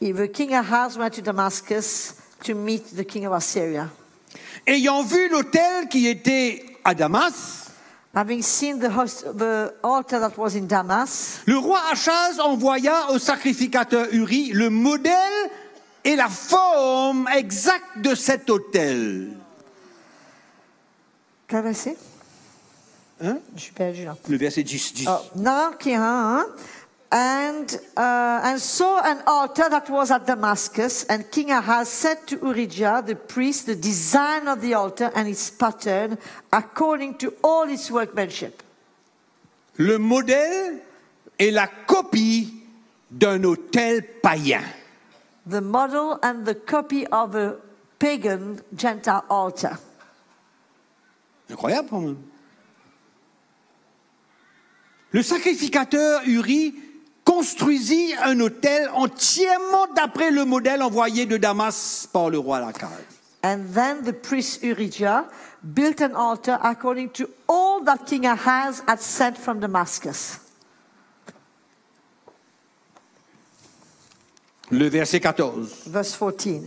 The king Ahaz went to Damascus to meet the king of Assyria. Ayant vu l'autel qui était à Damas, Having seen the altar that was in Damas, le roi Achaz envoya au sacrificateur Uri le modèle et la forme exacte de cet autel. quel verset? Hein? Je suis perdu là. Le verset 10. Oh, now, and saw an altar that was at Damascus, and King Ahaz said to Urijah, the priest, the design of the altar and its pattern, according to all its workmanship. Le modèle est la copie d'un autel païen. The model and the copy of a pagan Gentile altar. Incroyable quand même. Le sacrificateur Uri construisit un autel entièrement d'après le modèle envoyé de Damas par le roi Achaz. And then the priest Urijah built an altar according to all that King Ahaz had sent from Damascus. Le verset 14. Verse 14.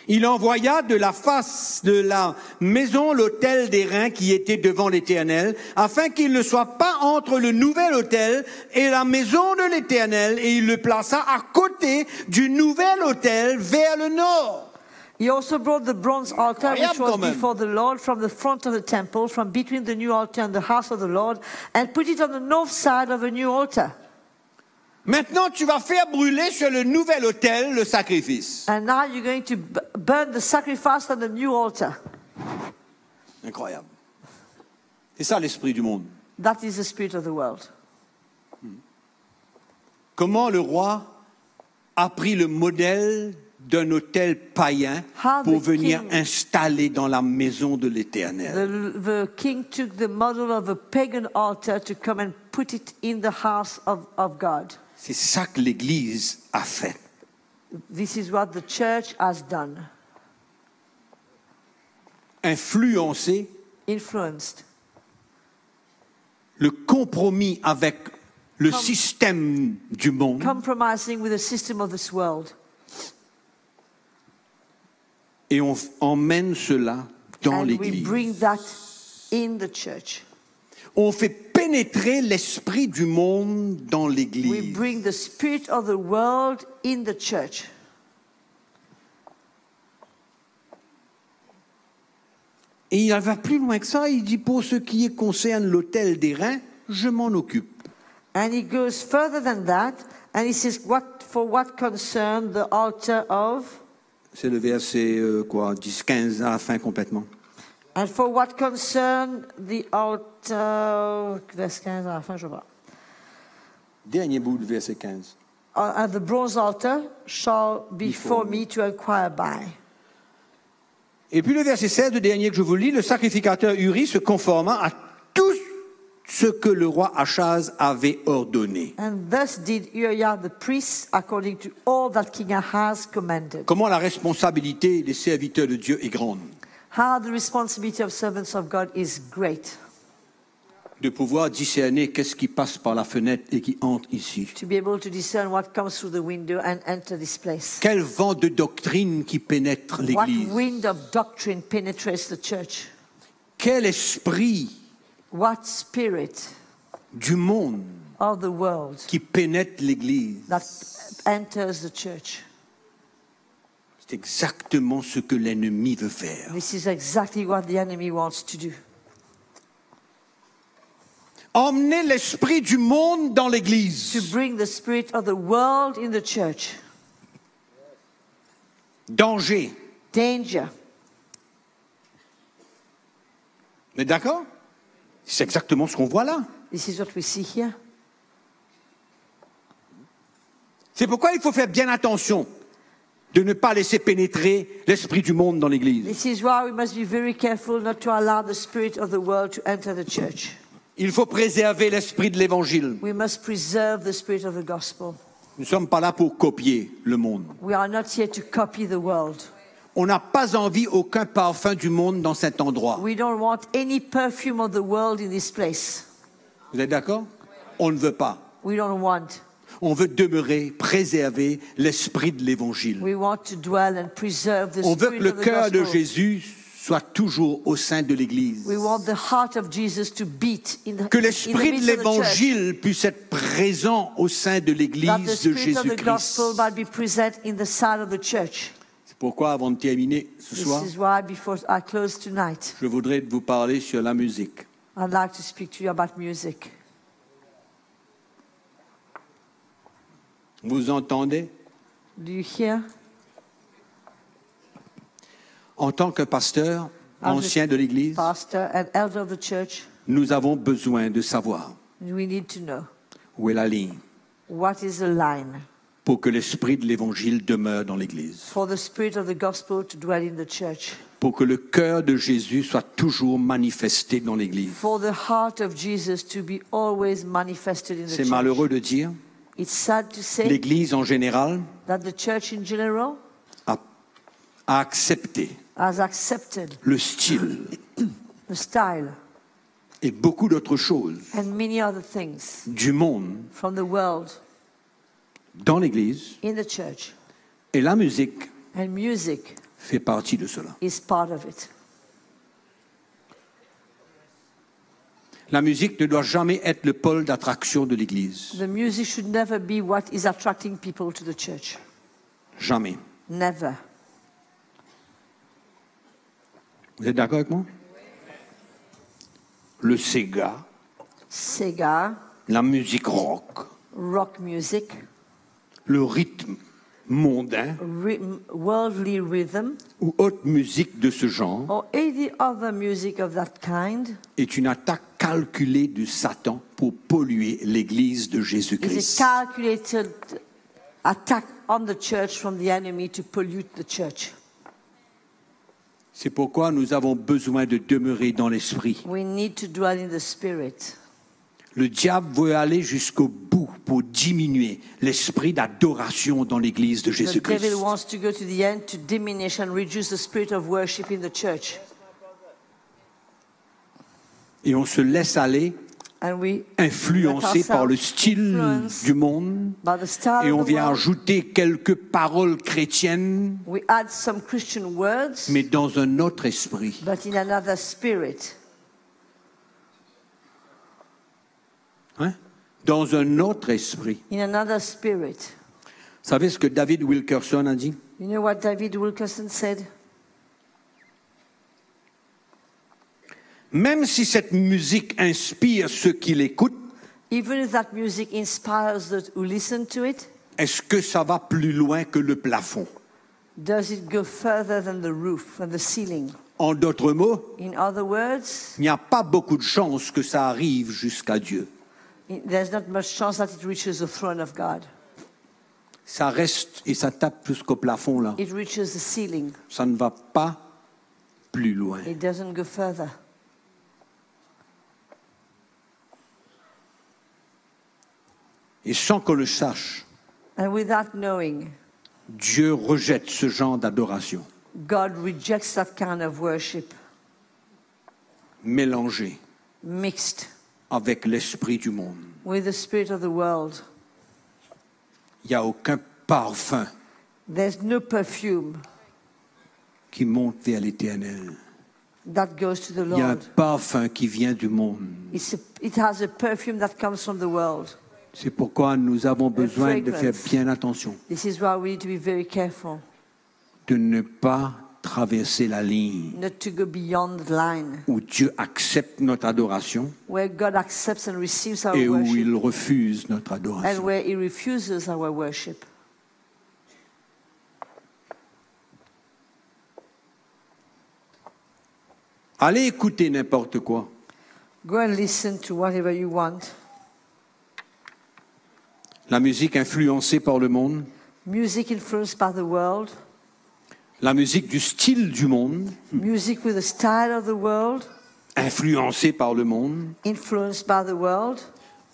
Il envoya de la face de la maison l'autel d'airain qui était devant l'Éternel, afin qu'il ne soit pas entre le nouvel autel et la maison de l'Éternel, et il le plaça à côté du nouvel autel vers le nord. He also brought the bronze altar which Incroyable was quand même. before the Lord from the front of the temple, from between the new altar and the house of the Lord, and put it on the north side of the new altar. Maintenant, tu vas faire brûler sur le nouvel autel le sacrifice. And now you're going to burn the sacrifice on the new altar. Incroyable. C'est ça l'esprit du monde. That is the spirit of the world. Comment le roi a pris le modèle d'un autel païen How pour the venir king- installer dans la maison de l'Éternel. The king took the model of a pagan altar to come and put it in the house of God. C'est ça que l'Église a fait. This is what the church has done. Influencer Influenced. le compromis avec le système du monde Compromising with the system of this world. et on emmène cela dans And we l'Église. bring that in the church. On fait pénétrer l'esprit du monde dans We l'Église. bring the spirit of the world in the church. Et il va plus loin que ça, il dit pour ce qui concerne l'autel d'airain, je m'en occupe. And he goes further than that, and he says, for what concern the altar of, C'est le verset 10, 15 à la fin complètement. and for what concern the altar, verse 15 à la fin, je vois. Dernier bout du verset 15. And the bronze altar shall be for me to inquire by. Et puis le verset 16, le dernier que je vous lis, le sacrificateur Uri se conforma à tout ce que le roi Achaz avait ordonné. And thus did Uriah the priest according to all that King Ahaz commanded. Comment la responsabilité des serviteurs de Dieu est grande. How the responsibility of servants of God is great. De pouvoir discerner qu'est-ce qui passe par la fenêtre et qui entre ici. To be able to discern what comes through the window and enter this place. Quel vent de doctrine qui pénètre What l'Église. wind of doctrine penetrates the church? Quel esprit What spirit du monde of the world qui pénètre l'Église. that enters the church? C'est exactement ce que l'ennemi veut faire. This is exactly what the enemy wants to do. Emmener l'esprit du monde dans To l'Église. bring the spirit of the world in the church. Danger. Danger. Mais d'accord? C'est exactement ce qu'on voit là. This is what we see here. C'est pourquoi il faut faire bien attention de ne pas laisser pénétrer l'esprit du monde dans l'Église. This is why we must be very careful not to allow the spirit of the world to enter the church. Il faut préserver l'esprit de l'Évangile. We must preserve the spirit of the gospel. Nous ne sommes pas là pour copier le monde. We are not here to copy the world. On n'a pas envie aucun parfum du monde dans cet endroit. We don't want any perfume of the world in this place. Vous êtes d'accord? On ne veut pas. We don't want. On veut demeurer, préserver l'esprit de l'Évangile. We want to dwell and preserve the On veut que spirit le of the cœur de gospel. Jésus soit toujours au sein de l'Église. We want the heart of Jesus to beat in the, Que in the l'esprit de midst of the church. l'Évangile puisse être présent au sein de That the l'Église de spirit of the Jésus-Christ. gospel might be present in the side of the church. C'est pourquoi, avant de terminer ce This soir, is why before I close tonight, je voudrais vous parler sur la musique. I'd like to speak to you about music. Vous entendez? Do you hear? En tant que pasteur ancien de l'Église, Pastor and elder of the church, nous avons besoin de savoir we need to know où est la ligne what is the line pour que l'esprit de l'Évangile demeure dans l'Église, for the spirit of the gospel to dwell in the church, pour que le cœur de Jésus soit toujours manifesté dans l'Église. for the heart of Jesus to be always manifested in the C'est church. malheureux de dire, It's sad to say l'Église en général that the church in general a accepté has accepted le style the style et beaucoup d'autres choses and many other things du monde from the world dans l'Église, in the church, et la musique and music fait partie de cela. is part of it. La musique ne doit jamais être le pôle d'attraction de l'Église. The music should never be what is attracting people to the church. Jamais. Never. Vous êtes d'accord avec moi? Le Sega, Sega, la musique rock, rock music, le rythme mondain worldly rhythm, ou autre musique de ce genre or any other music of that kind est une attaque calculée de Satan pour polluer l'Église de is a Jésus-Christ. calculated attack on the church from the enemy to pollute the church. C'est pourquoi nous avons besoin de demeurer dans l'esprit. We need to dwell in the spirit. Le diable veut aller jusqu'au bout pour diminuer l'esprit d'adoration dans l'Église de The Jésus-Christ. devil wants to go to the end to diminish and reduce the spirit of worship in the church. Et on se laisse aller, And we influencé let par le ourselves style influence du monde, by the style et on of the vient world. ajouter quelques paroles chrétiennes, We add some Christian words, mais dans un autre esprit. but in another spirit. Hein? Dans un autre esprit. In another spirit. Vous savez ce que David Wilkerson a dit? You know what David Wilkerson said? Même si cette musique inspire ceux qui l'écoutent, Even if that music inspires those who listen to it, est-ce que ça va plus loin que le plafond? does it go further than the roof and the ceiling? En d'autres mots, In other words, il n'y a pas beaucoup de chances que ça arrive jusqu'à Dieu. there's not much chance that it reaches the throne of God. Ça reste et ça tape jusqu'au plafond là. It reaches the ceiling. Ça ne va pas plus loin. It doesn't go further. Et sans qu'on le sache, And without knowing, Dieu rejette ce genre d'adoration God rejects that kind of worship mélangée mixed avec l'esprit du monde. with the spirit of the world. Il n'y a aucun parfum There's no perfume qui monte vers l'éternel. that goes to the Il y a un Lord. parfum qui vient du monde. It has a perfume that comes from the world. C'est pourquoi nous avons besoin de faire fragrance. bien attention, This is why we need to be very careful de ne pas traverser la ligne not to go beyond the line où Dieu accepte notre adoration where God accepts and receives our et où worship il refuse notre and adoration. where He refuses our worship. Allez écouter n'importe quoi. Go and listen to whatever you want. La musique influencée par le monde, Music influenced by the world, la musique du style du monde, music with the style of the world, influencée par le monde, influenced by the world.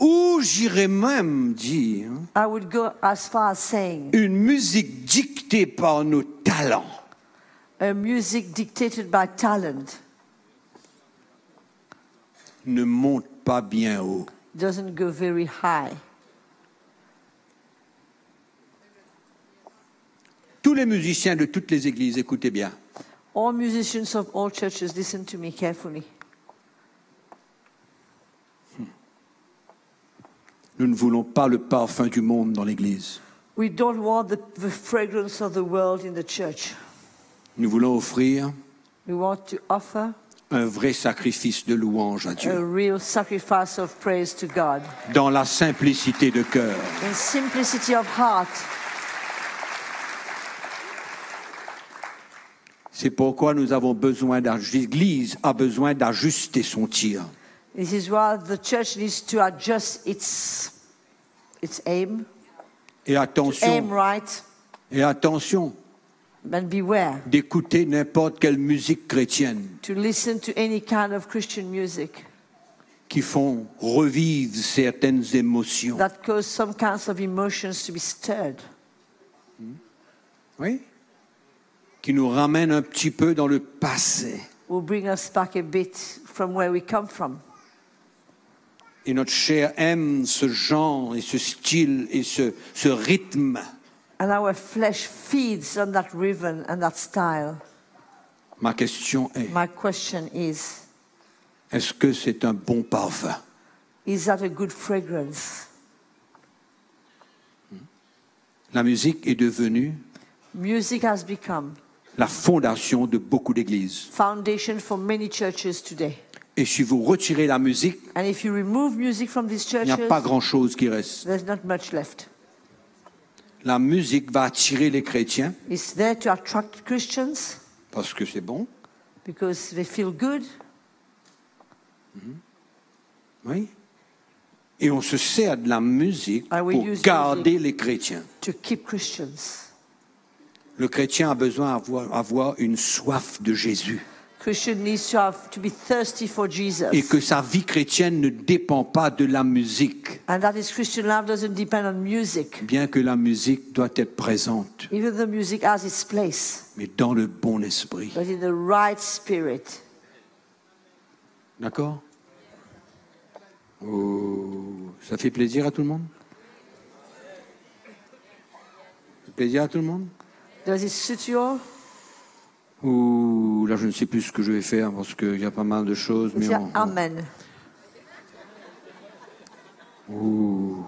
ou j'irais même dire I would go as far as saying une musique dictée par nos talents. a music dictated by talent Ne monte pas bien haut. doesn't go very high. Tous les musiciens de toutes les églises, écoutez bien. All musicians of all churches, listen to me carefully. Nous ne voulons pas le parfum du monde dans l'église. We don't want the fragrance of the world in the church. Nous voulons offrir We want to offer un vrai sacrifice de louange à a Dieu, real sacrifice of praise to God dans la simplicité de cœur. in simplicity of heart. C'est pourquoi nous avons besoin l'Église a besoin d'ajuster son tir. This is why the church needs to adjust its aim, Et aim right, attention and beware d'écouter n'importe quelle musique chrétienne to listen to any kind of Christian music qui font revivre certaines émotions. that cause some kinds of emotions to be stirred, Oui? Qui nous ramène un petit peu dans le passé. will bring us back a bit from where we come from. Et notre chair aime ce genre et ce style et ce rythme And our flesh feeds on that rhythm and that style. Ma question est, My question is est-ce que c'est un bon parfum? that a good fragrance? La musique est devenue Music has become la fondation de beaucoup d'églises. foundation for many churches today. Et si vous retirez la musique, And if you remove music from these il n'y a churches, pas grand-chose qui reste. there's not much left. La musique va attirer les chrétiens It's there to attract Christians parce que c'est bon. because they feel good. Oui. Et on se sert de la musique I will pour use garder les chrétiens. To keep Christians. Le chrétien a besoin d'avoir une soif de Jésus. Christian needs to be thirsty for Jesus. Et que sa vie chrétienne ne dépend pas de la musique. And that his Christian life doesn't depend on music. Bien que la musique doit être présente, Even the music has its place, mais dans le bon esprit. but in the right spirit. D'accord? Oh, ça fait plaisir à tout le monde? Ça fait plaisir à tout le monde? Does it suit you all? Ouh, là je ne sais plus ce que je vais faire parce qu'il y a pas mal de choses. Mais Amen. Ouh.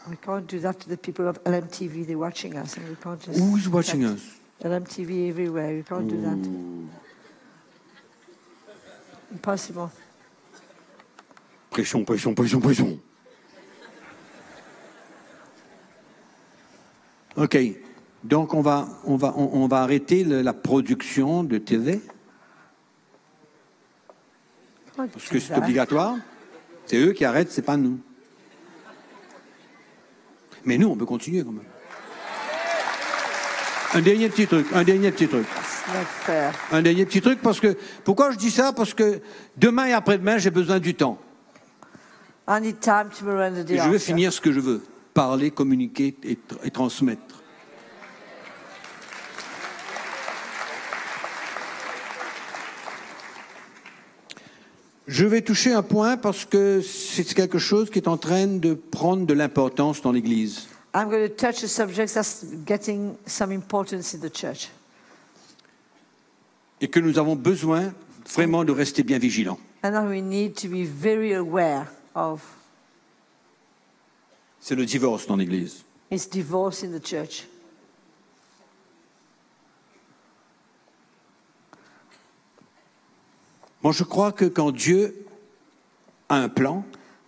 We can't do that to the people of LMTV. They're watching us, and we can't just. Who's watching us? LMTV everywhere. We can't do that. Impossible. Pression, pression, pression, pression. Ok, donc on va arrêter la production de TV parce que c'est obligatoire. C'est eux qui arrêtent, c'est pas nous. Mais nous, on peut continuer quand même. Un dernier petit truc. It's not fair. Un dernier petit truc parce que pourquoi je dis ça? Parce que demain et après-demain, j'ai besoin du temps. I need time tomorrow and the day Et je veux after. finir ce que je veux. Parler, communiquer et transmettre. Je vais toucher un point parce que c'est quelque chose qui est en train de prendre de l'importance dans l'Église. I'm going to touch a subject that's getting some importance in the church. Et que nous avons besoin vraiment de rester bien vigilants. And that we need to be very aware of. C'est le divorce dans l'Église. It's divorce in the church. Moi, je crois que quand Dieu a un plan,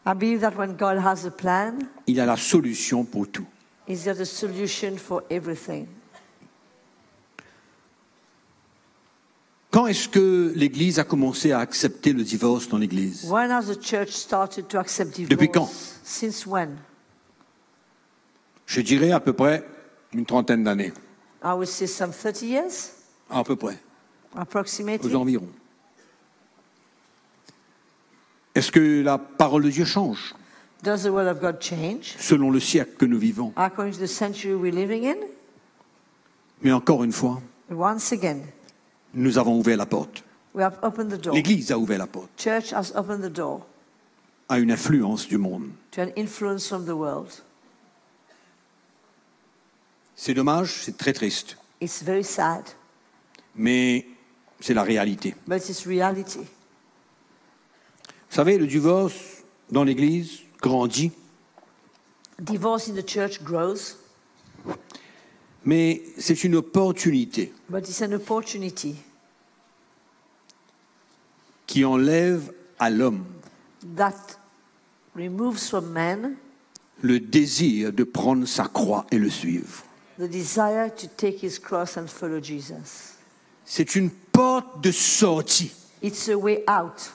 I believe that when God has a plan, il a la solution pour tout. He's got a solution for everything. Quand est-ce que l'Église a commencé à accepter le divorce dans l'Église? When has the church started to accept divorce? Depuis quand? Since when? Je dirais à peu près une trentaine d'années. I would say some 30 years, À peu près, approximately. aux environs. Est-ce que la parole de Dieu change Does the word of God change selon le siècle que nous vivons? according to the century we're living in? Mais encore une fois, Once again, nous avons ouvert la porte. we have opened the door. L'Église a ouvert la porte Church has opened the door à une influence du monde. to an influence from the world. C'est dommage, c'est très triste, It's very sad, mais c'est la réalité. but it's reality. Vous savez, le divorce dans l'Église grandit, Divorce in the church grows, mais c'est une opportunité but it's an opportunity qui enlève à l'homme that removes from man le désir de prendre sa croix et le suivre. the desire to take his cross and follow Jesus. C'est une porte de sortie It's a way out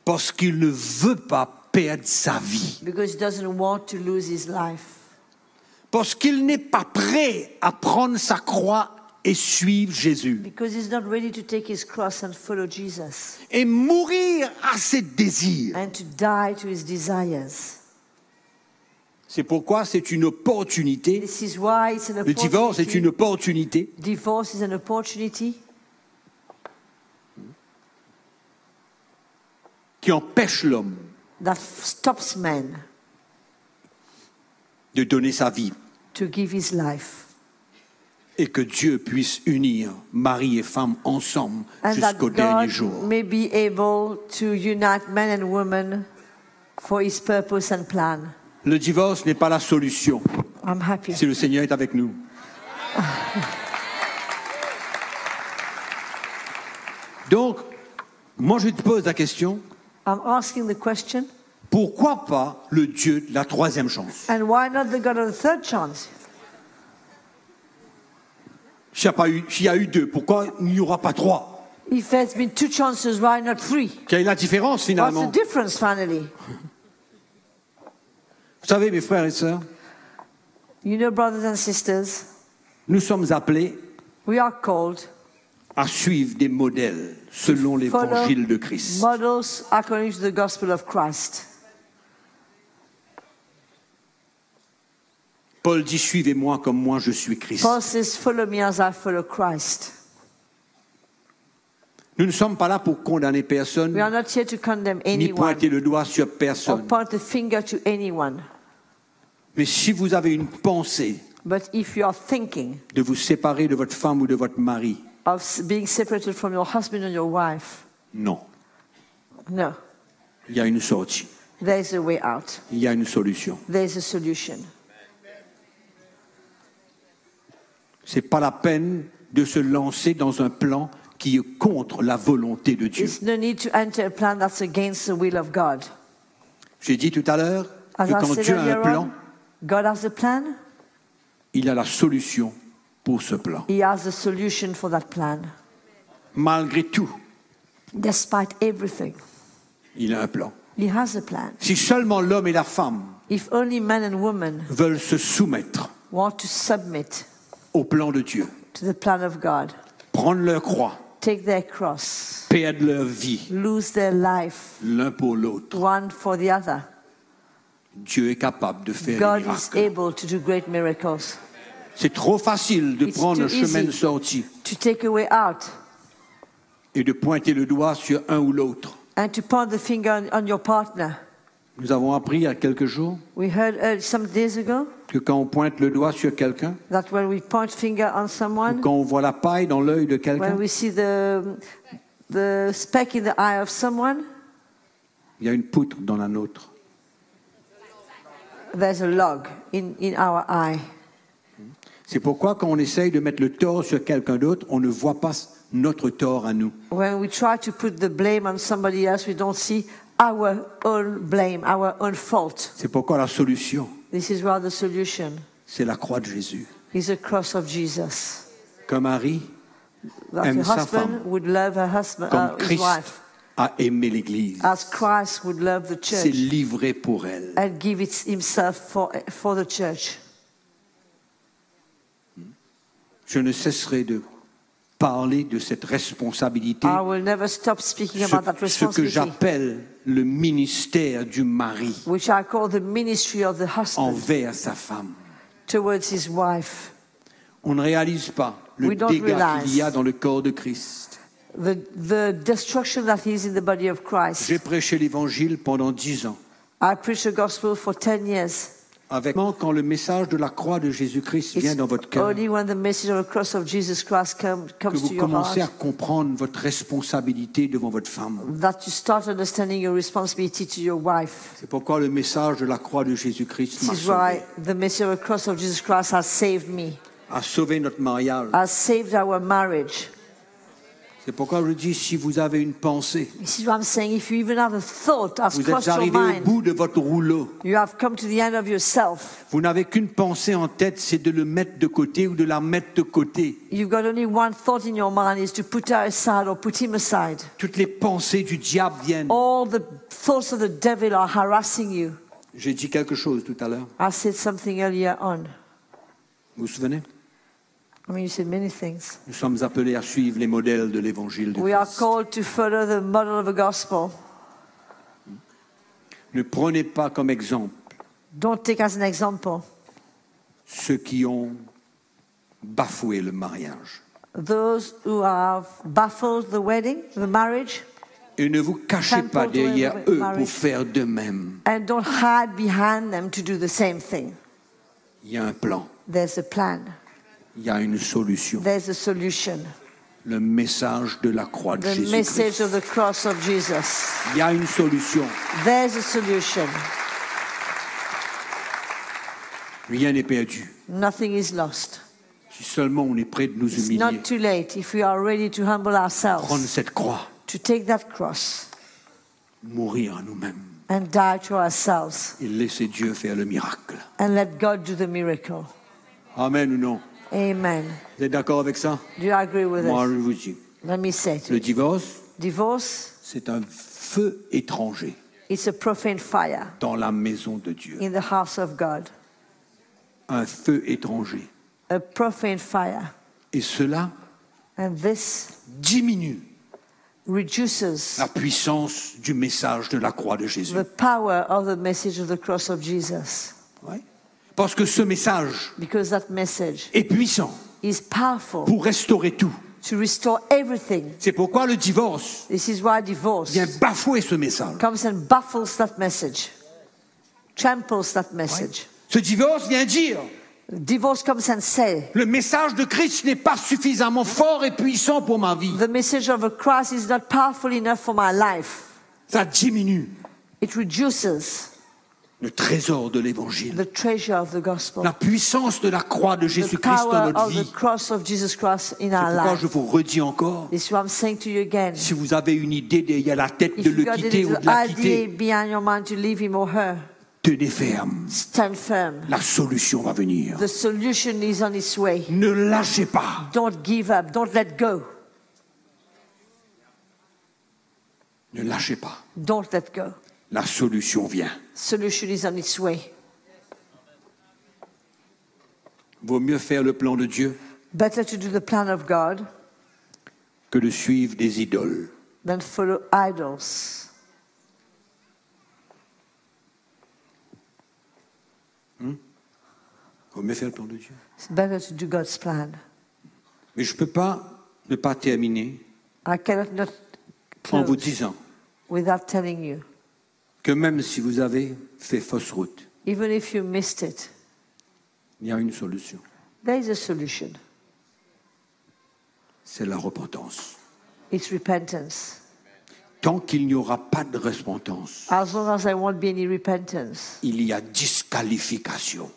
parce qu'il ne veut pas perdre sa vie, because he doesn't want to lose his life. parce qu'il n'est pas prêt à prendre sa croix et suivre Jésus Because he's not ready to take his cross and follow Jesus et mourir à ses désirs. and to die to his desires. C'est pourquoi c'est une opportunité. This is why it's an Le divorce est une opportunity. opportunité Divorce is an opportunity qui empêche l'homme that stops man de donner sa vie to give his life. et que Dieu puisse unir mari et femme ensemble And that jusqu'au dernier God jour. may be able to unite men and women for his purpose and plan. Le divorce n'est pas la solution I'm happy. si le Seigneur est avec nous. Donc, moi je te pose la question, I'm asking the question, pourquoi pas le Dieu de la troisième chance? and why not the God of the third chance? S'il y a eu deux, pourquoi il n'y aura pas trois? If there's been two chances, why not three? Quelle est la différence What's finalement? the difference finally? Vous savez, mes frères et sœurs, You know, brothers and sisters, nous sommes appelés we are called à suivre des modèles selon follow l'évangile de Christ. models according to the gospel of Christ. Paul dit, suivez-moi comme moi je suis Christ. Paul says, follow me as I follow Christ. Nous ne sommes pas là pour condamner personne, We are not here to condemn ni anyone pointer le doigt sur or personne. point the finger to anyone. Mais si vous avez une pensée But if you are thinking de vous séparer de votre femme ou de votre mari, of being separated from your husband or your wife, non. no, Il y a une sortie. there's a way out. Il y a une solution. There's a solution. C'est pas la peine de se lancer dans un plan qui est contre la volonté de Dieu. There's no need to enter a plan that's against the will of God. J'ai dit tout à l'heure As que I quand said Dieu a un earlier plan, on, God has a plan. il a la solution pour ce plan. He has a solution for that plan. Malgré tout, Despite everything, il a un plan. He has a plan. Si seulement l'homme et la femme If only men and women veulent se soumettre want to submit au plan de Dieu, to the plan of God, prendre leur croix, take their cross, perdre leur vie lose their life, l'un pour l'autre, one for the other, Dieu est capable de faire God des is miracles. able to do great miracles. C'est trop facile de It's prendre too un chemin easy. de sortie To take a way out et de pointer le doigt sur un ou l'autre. and to point the finger on your partner. Nous avons appris il y a quelques jours We heard some days ago que quand on pointe le doigt sur quelqu'un, that when we point finger on ou someone, quand on voit la paille dans l'œil de when quelqu'un, we see the speck in the eye of someone, il y a une poutre dans la nôtre. there's a log in our eye. C'est pourquoi quand on essaye de mettre le tort sur quelqu'un d'autre, on ne voit pas notre tort à nous. When we try to put the blame on somebody else, we don't see our own blame, our own fault. C'est pourquoi la solution, This is where the solution c'est la croix de Jésus. is the cross of Jesus. Qu'un mari, That Aime a sa husband femme would love her husband, comme his Christ wife, a aimé l'Église, as Christ would love the s'est church livré pour elle. and give himself for the church. Je ne cesserai de parler de cette responsabilité, I will never stop speaking about that ce que responsibility, j'appelle le ministère du mari which I call the ministry of the husband envers sa femme. towards his wife. On ne réalise pas le We don't dégât realize. qu'il y a dans le corps de Christ. The destruction that is in the body of Christ. J'ai prêché l'Évangile pendant 10 ans. I preached the gospel for 10 years. Quand le message de la croix de Jésus-Christ vient It's dans votre cœur, only when the message of the cross of Jesus Christ que comes vous to your commencez à heart comprendre votre responsabilité devant votre femme. that you start understanding your responsibility to your wife. C'est pourquoi le message de la croix de Jésus-Christ m'a This is why sauvé, the message of the cross of Jesus Christ has saved me, a sauvé notre mariage. has saved our marriage. C'est pourquoi je dis, si vous avez une pensée, This is what I'm saying. If you even have a thought has vous crossed êtes your arrivé au mind, bout de votre rouleau, you have come to the end of yourself. vous n'avez qu'une pensée en tête, c'est de le mettre de côté ou de la mettre de côté. You've got only one thought in your mind is to put her aside or put him aside. Toutes les pensées du diable viennent. All the thoughts of the devil are harassing you. J'ai dit quelque chose tout à l'heure. I said something earlier on. Vous vous souvenez? I mean, you said many things. Nous sommes appelés à suivre les modèles de l'évangile de We are Christ. called to follow the model of the gospel. Ne prenez pas comme exemple Don't take as an example ceux qui ont bafoué le mariage those who have baffled the wedding, the marriage, Et ne vous cachez pas Temple to derrière every eux pour marriage. faire de même. And don't hide behind them to do the same thing. Il y a un plan, There's a plan. il y a une solution. There's a solution. Le message de la croix de The Jésus-Christ. message of the cross of Jesus. Il y a une solution. There's a solution. Rien n'est perdu. Nothing is lost. Si seulement on est prêt de nous It's humilier, not too late if we are ready to humble prendre ourselves, cette croix, to take that cross mourir à nous-mêmes and die to ourselves et laisser Dieu faire le miracle. and let God do the miracle. Amen ou non? Amen. Vous êtes d'accord avec ça? Do you agree with Moi, it? je vous dis, Let me say it. le divorce, Divorce, c'est un feu étranger it's a profane fire dans la maison de Dieu. in the house of God. Un feu étranger. A profane fire. Et cela And this diminue reduces la puissance du message de la croix de Jésus. the power of the message of the cross of Jesus. Ouais. Parce que ce message Because that message est puissant is powerful pour restaurer tout. to restore everything. C'est pourquoi le divorce This is why divorce vient bafouer ce message. comes and baffles that message, tramples that message. Ce divorce vient dire Divorce comes and says, le message de Christ n'est pas suffisamment fort et puissant pour ma vie. the message of the cross is not powerful enough for my life. Ça diminue It reduces le trésor de l'évangile. the treasure of the gospel, La puissance de la croix de the Jésus-Christ dans power notre of the vie. cross of Jesus Christ in C'est our pourquoi je life. vous redis encore, This is what I'm saying to you again. si vous avez une idée derrière la tête If de you le got quitter ou an de la idea quitter, behind your mind to leave him or her, tenez ferme. stand firm. La solution va venir. The solution is on its way. Ne lâchez pas. Don't give up. Don't let go. Ne lâchez pas. Don't let go. La solution vient. Solution is on its way. Vaut mieux faire le plan de Dieu Better to do the plan of God que de suivre des idoles. than follow idols. Vaut mieux faire le plan de Dieu. It's better to do God's plan. Mais je ne peux pas ne pas terminer I cannot not en vous close disant without telling you, que même si vous avez fait fausse route, even if you missed it, il y a une solution. there is a solution. C'est la repentance. It's repentance. Tant qu'il n'y aura pas de repentance, As long as there won't be any repentance, il y a disqualification.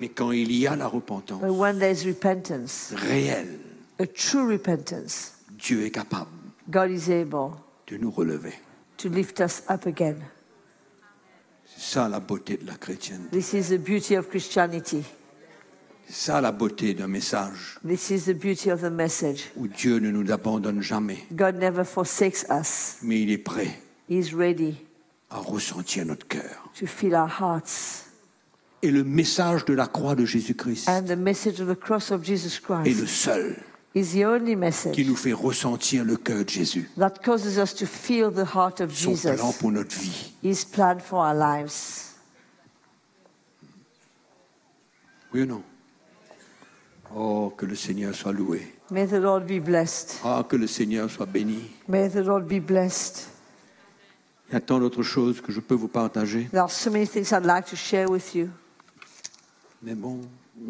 Mais quand il y a la repentance but when there's repentance, réelle, a true repentance, Dieu est capable God is able de nous relever. to lift us up again. C'est ça la beauté de la chrétienne. This is the beauty of Christianity. C'est ça la beauté d'un message This is the beauty of the message. où Dieu ne nous abandonne jamais, God never forsakes us. mais il est prêt He's ready à ressentir notre cœur. to fill our hearts. Et le message de la croix de Jésus-Christ And the message of the cross of Jesus est le Christ seul is the only qui message nous fait ressentir le cœur de Jésus. that causes us to feel the heart of Son plan Jesus, pour notre vie. His plan for our lives. Oui ou non? Oh, que le Seigneur soit loué. May the Lord be blessed. Ah, que le Seigneur soit béni. May the Lord be blessed. Il y a tant d'autres choses que je peux vous partager. There are so many things I'd like to share with you. Mais bon,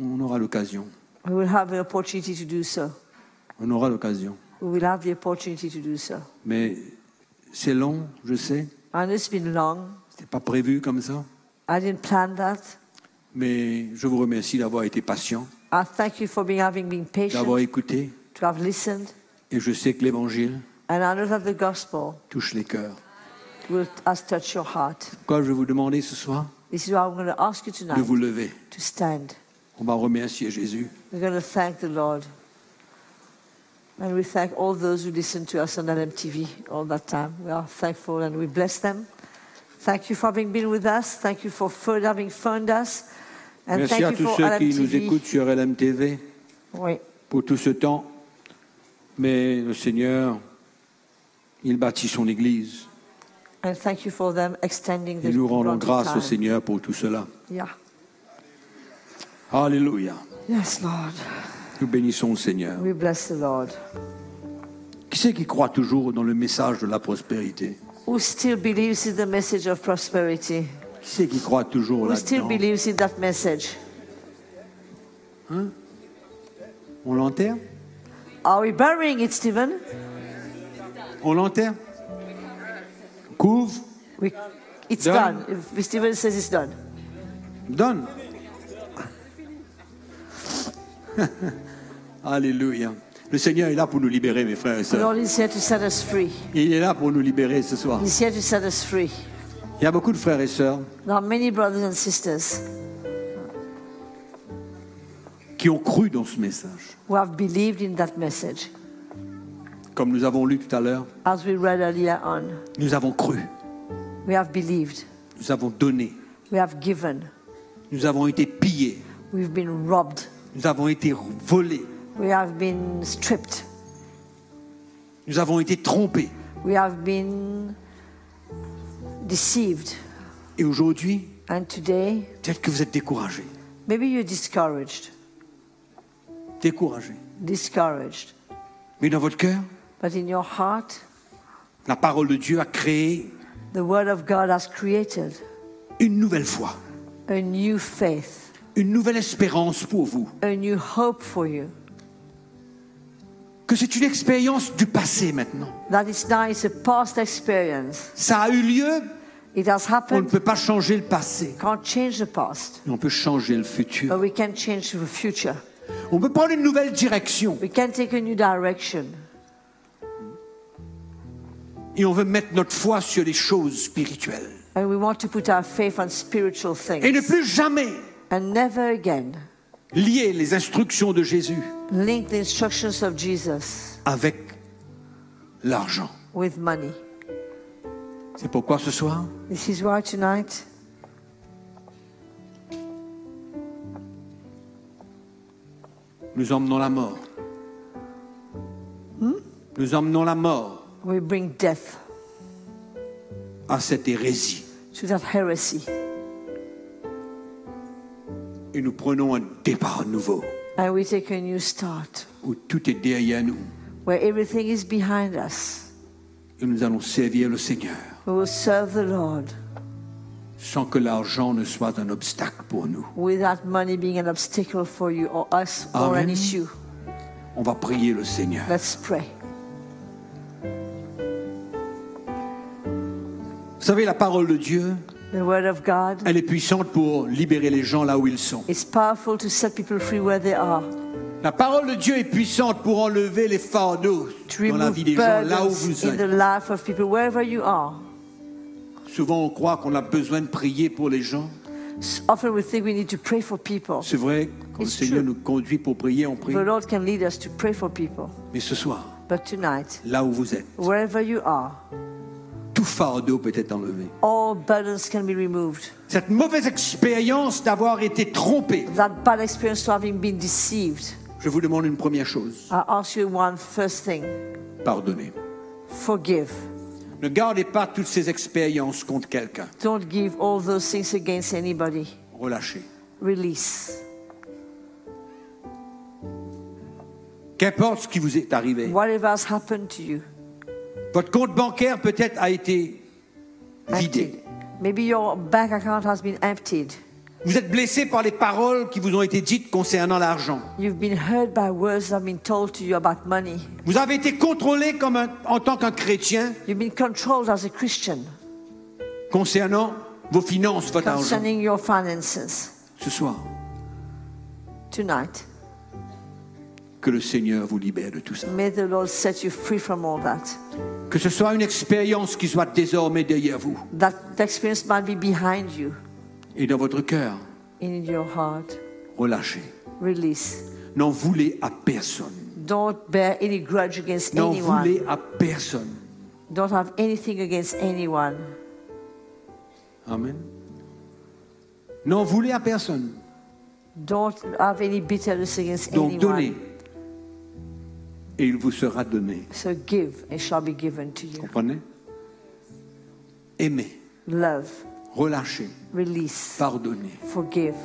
on aura l'occasion. We will have the opportunity to do so. On aura l'occasion. We will have the opportunity to do so. Mais c'est long, je sais. I know it's been long. C'était pas prévu comme ça. I didn't plan that. Mais je vous remercie d'avoir été patient, I thank you for having been d'avoir patient, écouté. to have listened. Et je sais que l'évangile And I know that the gospel touche les cœurs. has touched your heart. Pourquoi je vais vous demander ce soir This is why I'm going to ask you de tonight vous lever. to stand. On va remercier Jésus. We're going to thank the Lord. And we thank all those who listened to us on LMTV all that time. We are thankful and we bless them. Thank you for having been with us. Thank you for having phoned us. And Merci thank à you tous for ceux qui nous LMTV. écoutent sur LMTV Oui. pour tout ce temps. Mais le Seigneur, il bâtit son Église. And thank you for them extending the Et nous rendons block grâce au time. Seigneur pour tout cela. Yeah. Alléluia. Yes, Lord. Nous bénissons le Seigneur. We bless the Lord. Qui c'est qui croit toujours dans le message de la prospérité? Who still believes in the message of prosperity? Qui c'est qui croit toujours Who still là-dedans? believes in that message? On l'enterre? Are we burying it, Stephen? On l'enterre? Couvre? It's Done. done. If Stephen says it's done. Donne. Alléluia. Le Seigneur est là pour nous libérer, mes frères et The sœurs. Lord is here to set us free. Il est là pour nous libérer ce soir. He's here to set us free. Il y a beaucoup de frères et sœurs There are many brothers and sisters qui ont cru dans ce message. who have believed in that message. Comme nous avons lu tout à l'heure, As we read earlier on, nous avons cru, we have believed, nous avons donné, we have given, nous avons été pillés, we've been robbed, nous avons été volés, we have been stripped, nous avons été trompés. we have been deceived. Et aujourd'hui, And today, peut-être que vous êtes découragés. maybe you're discouraged. Découragés. Mais dans votre cœur, But in your heart, la parole de Dieu a créé the Word of God has created une nouvelle foi, a new faith, une nouvelle espérance pour vous. a new hope for you. Que c'est une expérience du passé maintenant. That is now it's a past experience. Ça a eu lieu, It has on ne happened. peut pas changer le passé, Can't change the past, mais on peut changer le futur. but we can change the future. On peut prendre une nouvelle direction We can take a new direction. et on veut mettre notre foi sur les choses spirituelles. And we want to put our faith on spiritual Et ne things. plus jamais And never again lier les instructions de Jésus link the instructions of Jesus avec l'argent. with money. C'est pourquoi ce soir, This is why tonight nous emmenons la mort. Nous emmenons la mort we bring death à cette hérésie. to that heresy. Et nous prenons un départ nouveau And we take a new start où tout est derrière nous. where everything is behind us. Et nous allons servir le Seigneur We will serve the Lord sans que l'argent ne soit un obstacle pour nous. without money being an obstacle for you or us or an Amen. issue. On va prier le Seigneur. Let's pray. Vous savez, la parole de Dieu, The Word of God elle est puissante pour libérer les gens là où ils sont. is powerful to set people free where they are, La parole de Dieu est puissante pour enlever les fardeaux to dans la remove vie des gens là où burdens vous in the êtes. life of people wherever you are. Souvent, on croit qu'on a besoin de prier pour les gens. Often we think we need to pray for people. C'est vrai, quand le It's Seigneur true. nous conduit pour prier, on prie. The Lord can lead us to pray for people. Mais ce soir, But tonight, là où vous êtes, wherever you are, tout fardeau peut être enlevé. all burdens can be removed. Cette mauvaise expérience d'avoir été trompé, That bad experience to having been deceived, je vous demande une première chose, I ask you one first thing. pardonnez. Forgive. Ne gardez pas toutes ces expériences contre quelqu'un. Don't give all those things against anybody. Relâchez. Release. Qu'importe ce qui vous est arrivé, Whatever has happened to you, votre compte bancaire peut-être a été vidé. emptied. Maybe your bank account has been emptied. Vous êtes blessé par les paroles qui vous ont été dites concernant l'argent. You've been hurt by words that have been told to you about money. Vous avez été contrôlé en tant qu'un chrétien You've been controlled as a Christian concernant vos finances, votre argent. concerning your finances. Ce soir, Tonight, que le Seigneur vous libère de tout ça. may the Lord set you free from all that. Que ce soit une expérience qui soit désormais derrière vous That experience might be behind you, et dans votre cœur. in your heart. Relâchez. Release. N'en voulez à personne. Don't bear any grudge against N'en anyone. voulez à personne. Don't have anything against anyone. Amen. N'en voulez à personne. Don't have any bitterness against Donc donnez. anyone. Et il vous sera donné. So give, and it shall be given to you. Comprenez? Aimez. Love, Relâchez. release, Pardonnez. forgive.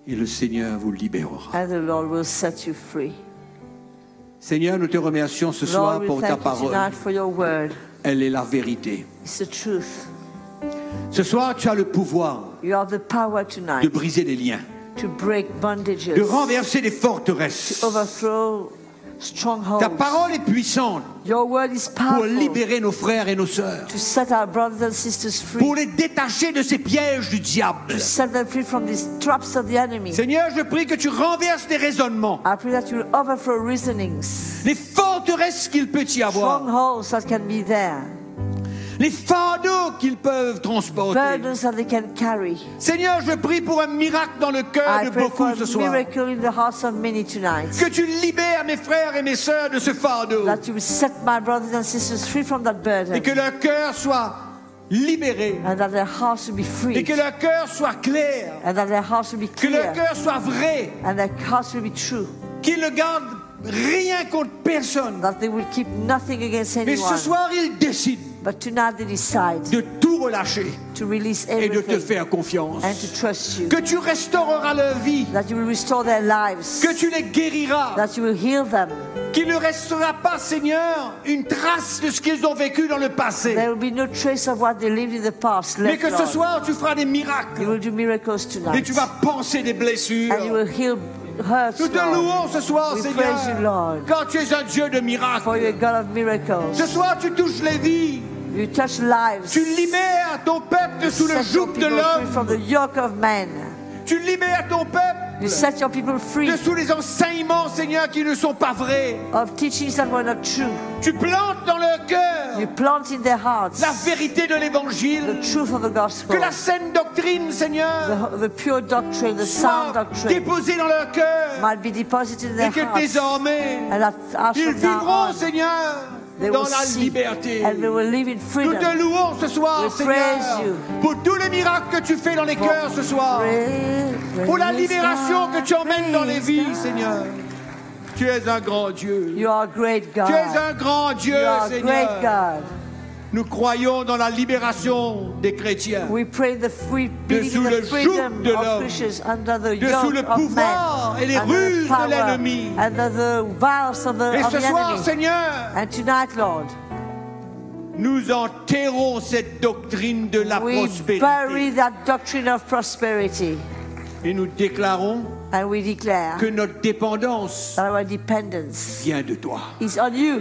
et le Seigneur vous libérera. and the Lord will set you free. Seigneur, nous te remercions ce soir Lord, we pour ta thank you parole. tonight for your word. Elle est la vérité. It's the truth. Ce soir, tu as le pouvoir You have the power de tonight briser les liens, to break bondages, de renverser des forteresses. overthrow strongholds. Ta parole est puissante Your word is pour powerful libérer nos frères et nos sœurs, to set our brothers and sisters free, pour les détacher de ces pièges du diable. to set them free from these traps of the enemy. Seigneur, je prie que tu renverses les raisonnements, I pray that you will overthrow reasonings, les forteresses qu'il peut y avoir, strongholds that can be there, les fardeaux qu'ils peuvent transporter. burdens that they can carry. Seigneur, je prie pour un miracle dans le cœur I de pray for beaucoup ce a soir. miracle in the hearts of many tonight. Que tu libères mes frères et mes sœurs de ce fardeau That you will set my brothers and sisters free from that burden, et que leur cœur soit libéré and that their hearts will be free, et que leur cœur soit clair, and that their hearts will be que leur clear, cœur soit vrai, and their hearts will be true, qu'ils ne gardent rien contre personne. that they will keep nothing against Mais anyone. ce soir, ils décident But tonight they decide de tout relâcher to release et de te everything faire confiance. and to trust you. Que tu restaureras leur vie, That you will restore their lives. que tu les guériras, That you will heal them. qu'il ne restera pas, Seigneur, une trace de ce qu'ils ont vécu dans le passé. There will be no trace of what they lived in the past Mais left, que ce Lord. soir, tu feras des You miracles will do miracles et tonight. tu vas penser des blessures. And you will heal hurts, Nous te Lord. louons ce soir, We Seigneur, praise you, Lord. car tu es un Dieu de For miracles. you're a God of miracles. Ce soir, tu touches les vies. You touch lives. Tu libères ton peuple sous le Set your joug de people free from l'homme. the yoke of man. Tu libères ton You peuple set your people free de sous les enseignements, Seigneur, qui ne sont pas vrais. of teachings that were not true. Tu plantes dans leur cœur You plant in their hearts la vérité de the l'évangile. truth of the gospel, Que la saine doctrine, Seigneur, the pure doctrine, the sound soit doctrine déposée dans leur cœur. might be deposited in Et their que hearts. désormais, And that as ils from now vivront, on, Seigneur, they dans will la see liberté. and they will live in Nous freedom. te louons ce soir, We Seigneur, praise you. pour tous les miracles que tu fais dans les cœurs ce soir, pour la libération que tu emmènes dans les vies, Seigneur. Tu es un grand Dieu. You are a great God. Tu es un grand Dieu, You are a great Seigneur. God. Nous croyons dans la libération des chrétiens, We pray the free, Dessous believing in le the freedom joug de of l'homme. Christians under the Dessous le yoke of pouvoir man, et les under the ruses de power, l'ennemi. under the wiles of Et the ce soir, enemy. Seigneur, And tonight, Lord, nous enterrons cette doctrine de la we bury prospérité that doctrine of prosperity, et nous déclarons and we declare que notre dépendance that our dependence vient de toi. is on you.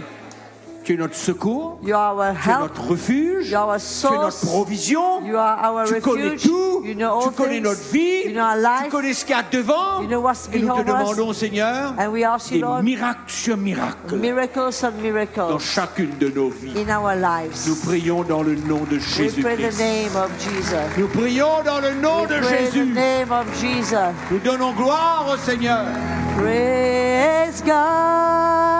Tu es notre secours, You are our tu es help. notre refuge, You are our tu es notre source. provision, You are our tu connais refuge. tout, You know all tu connais things. notre vie, You know our tu life. connais ce qu'il y a devant, You know what's et nous te behind us. demandons, Seigneur, And we ask you, des Lord, miracles sur miracles miracles on dans miracles chacune de nos vies. in our lives. Nous prions dans le nom de We pray the Jésus-Christ. name of Jesus. Nous prions dans le nom We de pray the Jésus. name of Jesus. Nous donnons gloire au Seigneur. Praise God.